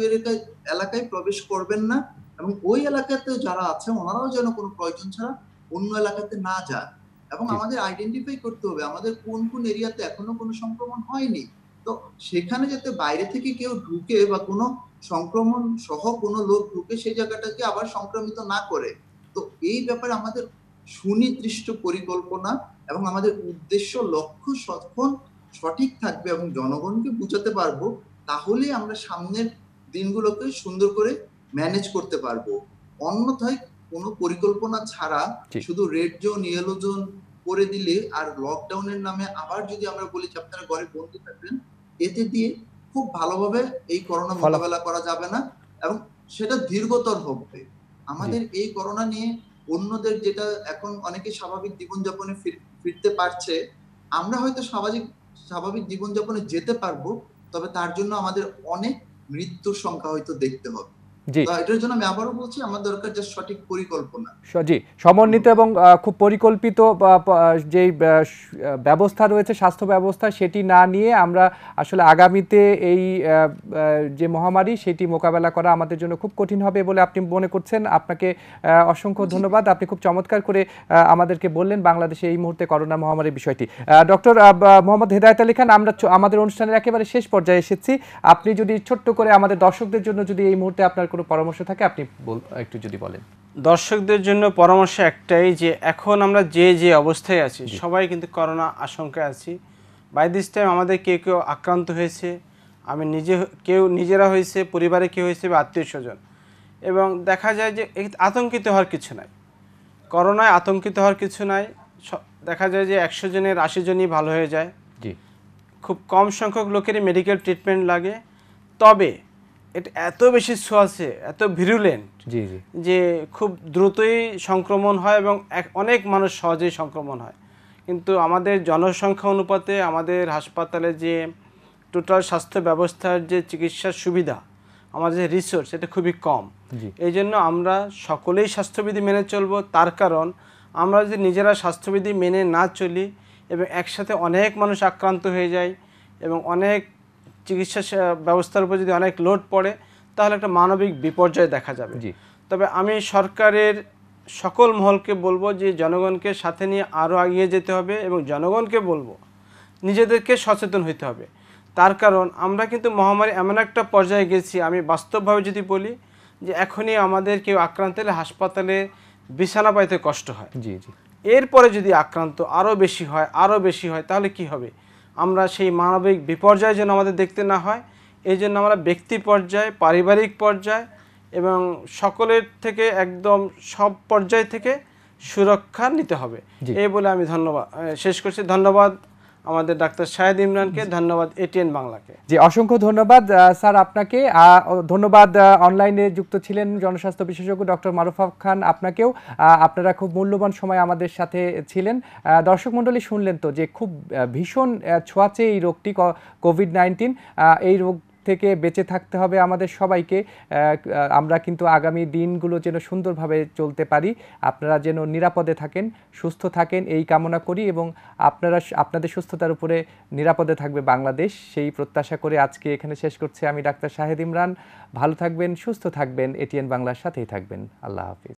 এলাকায় প্রবেশ করবেন না, এবং ওই এলাকাতে যারা আছে ওনারাও যেন কোনো প্রয়োজন ছাড়া অন্য এলাকাতে না যান। এবং আমাদের আইডেন্টিফাই করতে হবে আমাদের কোন কোন এরিয়াতে এখনো কোনো সংক্রমণ হয়নি, তো সেখানে যাতে বাইরে থেকে কেউ ঢুকে বা কোনো সংক্রমণ সহ কোনো লোক ঢুকে সেই জায়গাটাকে আবার সংক্রমিত না করে। তো এই ব্যাপারে আমাদের সুনির্দিষ্ট পরিকল্পনা এবং আমাদের উদ্দেশ্য লক্ষ্য যখন সঠিক থাকবে এবং জনগণকে বুঝাতে পারবো, তাহলে আমরা সামনের দিনগুলোকে সুন্দর করে ম্যানেজ করতে পারবো। অন্যথায় কোনো পরিকল্পনা ছাড়া শুধু রেড জোন ইয়েলো জোন করে দিলে আর লকডাউনের নামে আবার যদি আমরা বলি যে আপনারা ঘরে বন্দি থাকবেন, এতে দিয়ে খুব ভালোভাবে এই করোনা মোকাবেলা করা যাবে না এবং সেটা দীর্ঘতর হবে। আমাদের এই করোনা নিয়ে অন্যদের যেটা এখন অনেকে স্বাভাবিক জীবনযাপনে ফিরতে পারছে, আমরা হয়তো স্বাভাবিক জীবনযাপনে যেতে পারবো, তবে তার জন্য আমাদের অনেক মৃত্যুর সংখ্যা হয়তো দেখতে হবে। এটার জন্য আমি আবারও বলছি আমার দরকার যে সঠিক পরিকল্পনা, জি সমন্বিত এবং খুব পরিকল্পিত যে ব্যবস্থা রয়েছে স্বাস্থ্য ব্যবস্থা সেটি না নিয়ে আমরা আসলে আগামীতে এই যে মহামারী সেটি মোকাবেলা করা আমাদের জন্য খুব কঠিন হবে বলে আপনি মনে করছেন। আপনাকে অসংখ্য ধন্যবাদ, আপনি খুব চমৎকার করে আমাদেরকে বললেন বাংলাদেশে এই মুহূর্তে করোনা মহামারীর বিষয়টি। ডক্টর মোহাম্মদ হেদায়েত আলী খান, আমরা আমাদের অনুষ্ঠানের একেবারে শেষ পর্যায়ে এসেছি, আপনি যদি ছোট্ট করে আমাদের দর্শকদের জন্য যদি এই মুহূর্তে আপনার কোনো পরামর্শ থাকে আপনি একটু যদি বলেন। দর্শকদের জন্য পরামর্শ একটাই যে এখন আমরা যে অবস্থায় আছি সবাই কিন্তু করোনা আশঙ্কায় আছি। বাই দিস টাইম আমাদের কেউ আক্রান্ত হয়েছে, আমি নিজেরা হয়েছে, পরিবারে কেউ হয়েছে বা আত্মীয় স্বজন, এবং দেখা যায় যে আতঙ্কিত হওয়ার কিছু নাই, করোনায় আতঙ্কিত হওয়ার কিছু নাই। দেখা যায় যে 100 জনের 80 জনই ভালো হয়ে যায়, খুব কম সংখ্যক লোকেরই মেডিকেল ট্রিটমেন্ট লাগে। তবে এটা এত বেশি ছোঁয়াচে, এত ভিরুলেন্ট যে খুব দ্রুতই সংক্রমণ হয় এবং অনেক মানুষ সহজেই সংক্রমণ হয়। কিন্তু আমাদের জনসংখ্যা অনুপাতে আমাদের হাসপাতালে যে টোটাল স্বাস্থ্য ব্যবস্থার যে চিকিৎসার সুবিধা, আমাদের যে রিসোর্স, এটা খুবই কম। এই জন্য আমরা সকলেই স্বাস্থ্যবিধি মেনে চলব। তার কারণ আমরা যদি নিজেরা স্বাস্থ্যবিধি মেনে না চলি এবং একসাথে অনেক মানুষ আক্রান্ত হয়ে যায় এবং অনেক চিকিৎসা ব্যবস্থার উপর যদি অনেক লোড পড়ে, তাহলে একটা মানবিক বিপর্যয় দেখা যাবে। তবে আমি সরকারের সকল মহলকে বলবো যে জনগণকে সাথে নিয়ে আরও এগিয়ে যেতে হবে এবং জনগণকে বলবো নিজেদেরকে সচেতন হতে হবে। তার কারণ আমরা কিন্তু মহামারী এমন একটা পর্যায়ে গেছি, আমি বাস্তবভাবে যদি বলি যে এখনই আমাদের কেউ আক্রান্ত হলে হাসপাতালে বিছানা পাইতে কষ্ট হয়। এরপরে যদি আক্রান্ত আরও বেশি হয় তাহলে কি হবে? আমরা সেই মানবিক বিপর্যয় যেন আমাদের দেখতে না হয়, এই জন্য আমরা ব্যক্তি পর্যায়ে, পারিবারিক পর্যায়ে এবং সকলের থেকে একদম সব পর্যায় থেকে সুরক্ষা নিতে হবে। এই বলে আমি শেষ করছি। ধন্যবাদ আমাদের ডাক্তার শাহেদ ইমরানকে, ধন্যবাদ এটিএন বাংলাকে। জি অসংখ্য ধন্যবাদ স্যার আপনাকে, ধন্যবাদ অনলাইনে যুক্ত ছিলেন জনস্বাস্থ্য বিশেষজ্ঞ ডক্টর মারুফা খান আপনাকেও। আপনারা খুব মূল্যবান সময় আমাদের সাথে ছিলেন। দর্শক মণ্ডলী শুনলেন তো যে খুব ভীষণ ছোঁয়াচে এই রোগটি কোভিড-19, এই রোগ থেকে বেঁচে থাকতে হবে আমাদের সবাইকে। আমরা কিন্তু আগামী দিনগুলো যেন সুন্দরভাবে চলতে পারি, আপনারা যেন নিরাপদে থাকেন, সুস্থ থাকেন এই কামনা করি এবং আপনাদের সুস্থতার উপরে নিরাপদে থাকবে বাংলাদেশ, সেই প্রত্যাশা করে আজকে এখানে শেষ করছি আমি ডাক্তার শাহেদ ইমরান। ভালো থাকবেন, সুস্থ থাকবেন, এটিএন বাংলার সাথেই থাকবেন। আল্লাহ হাফিজ।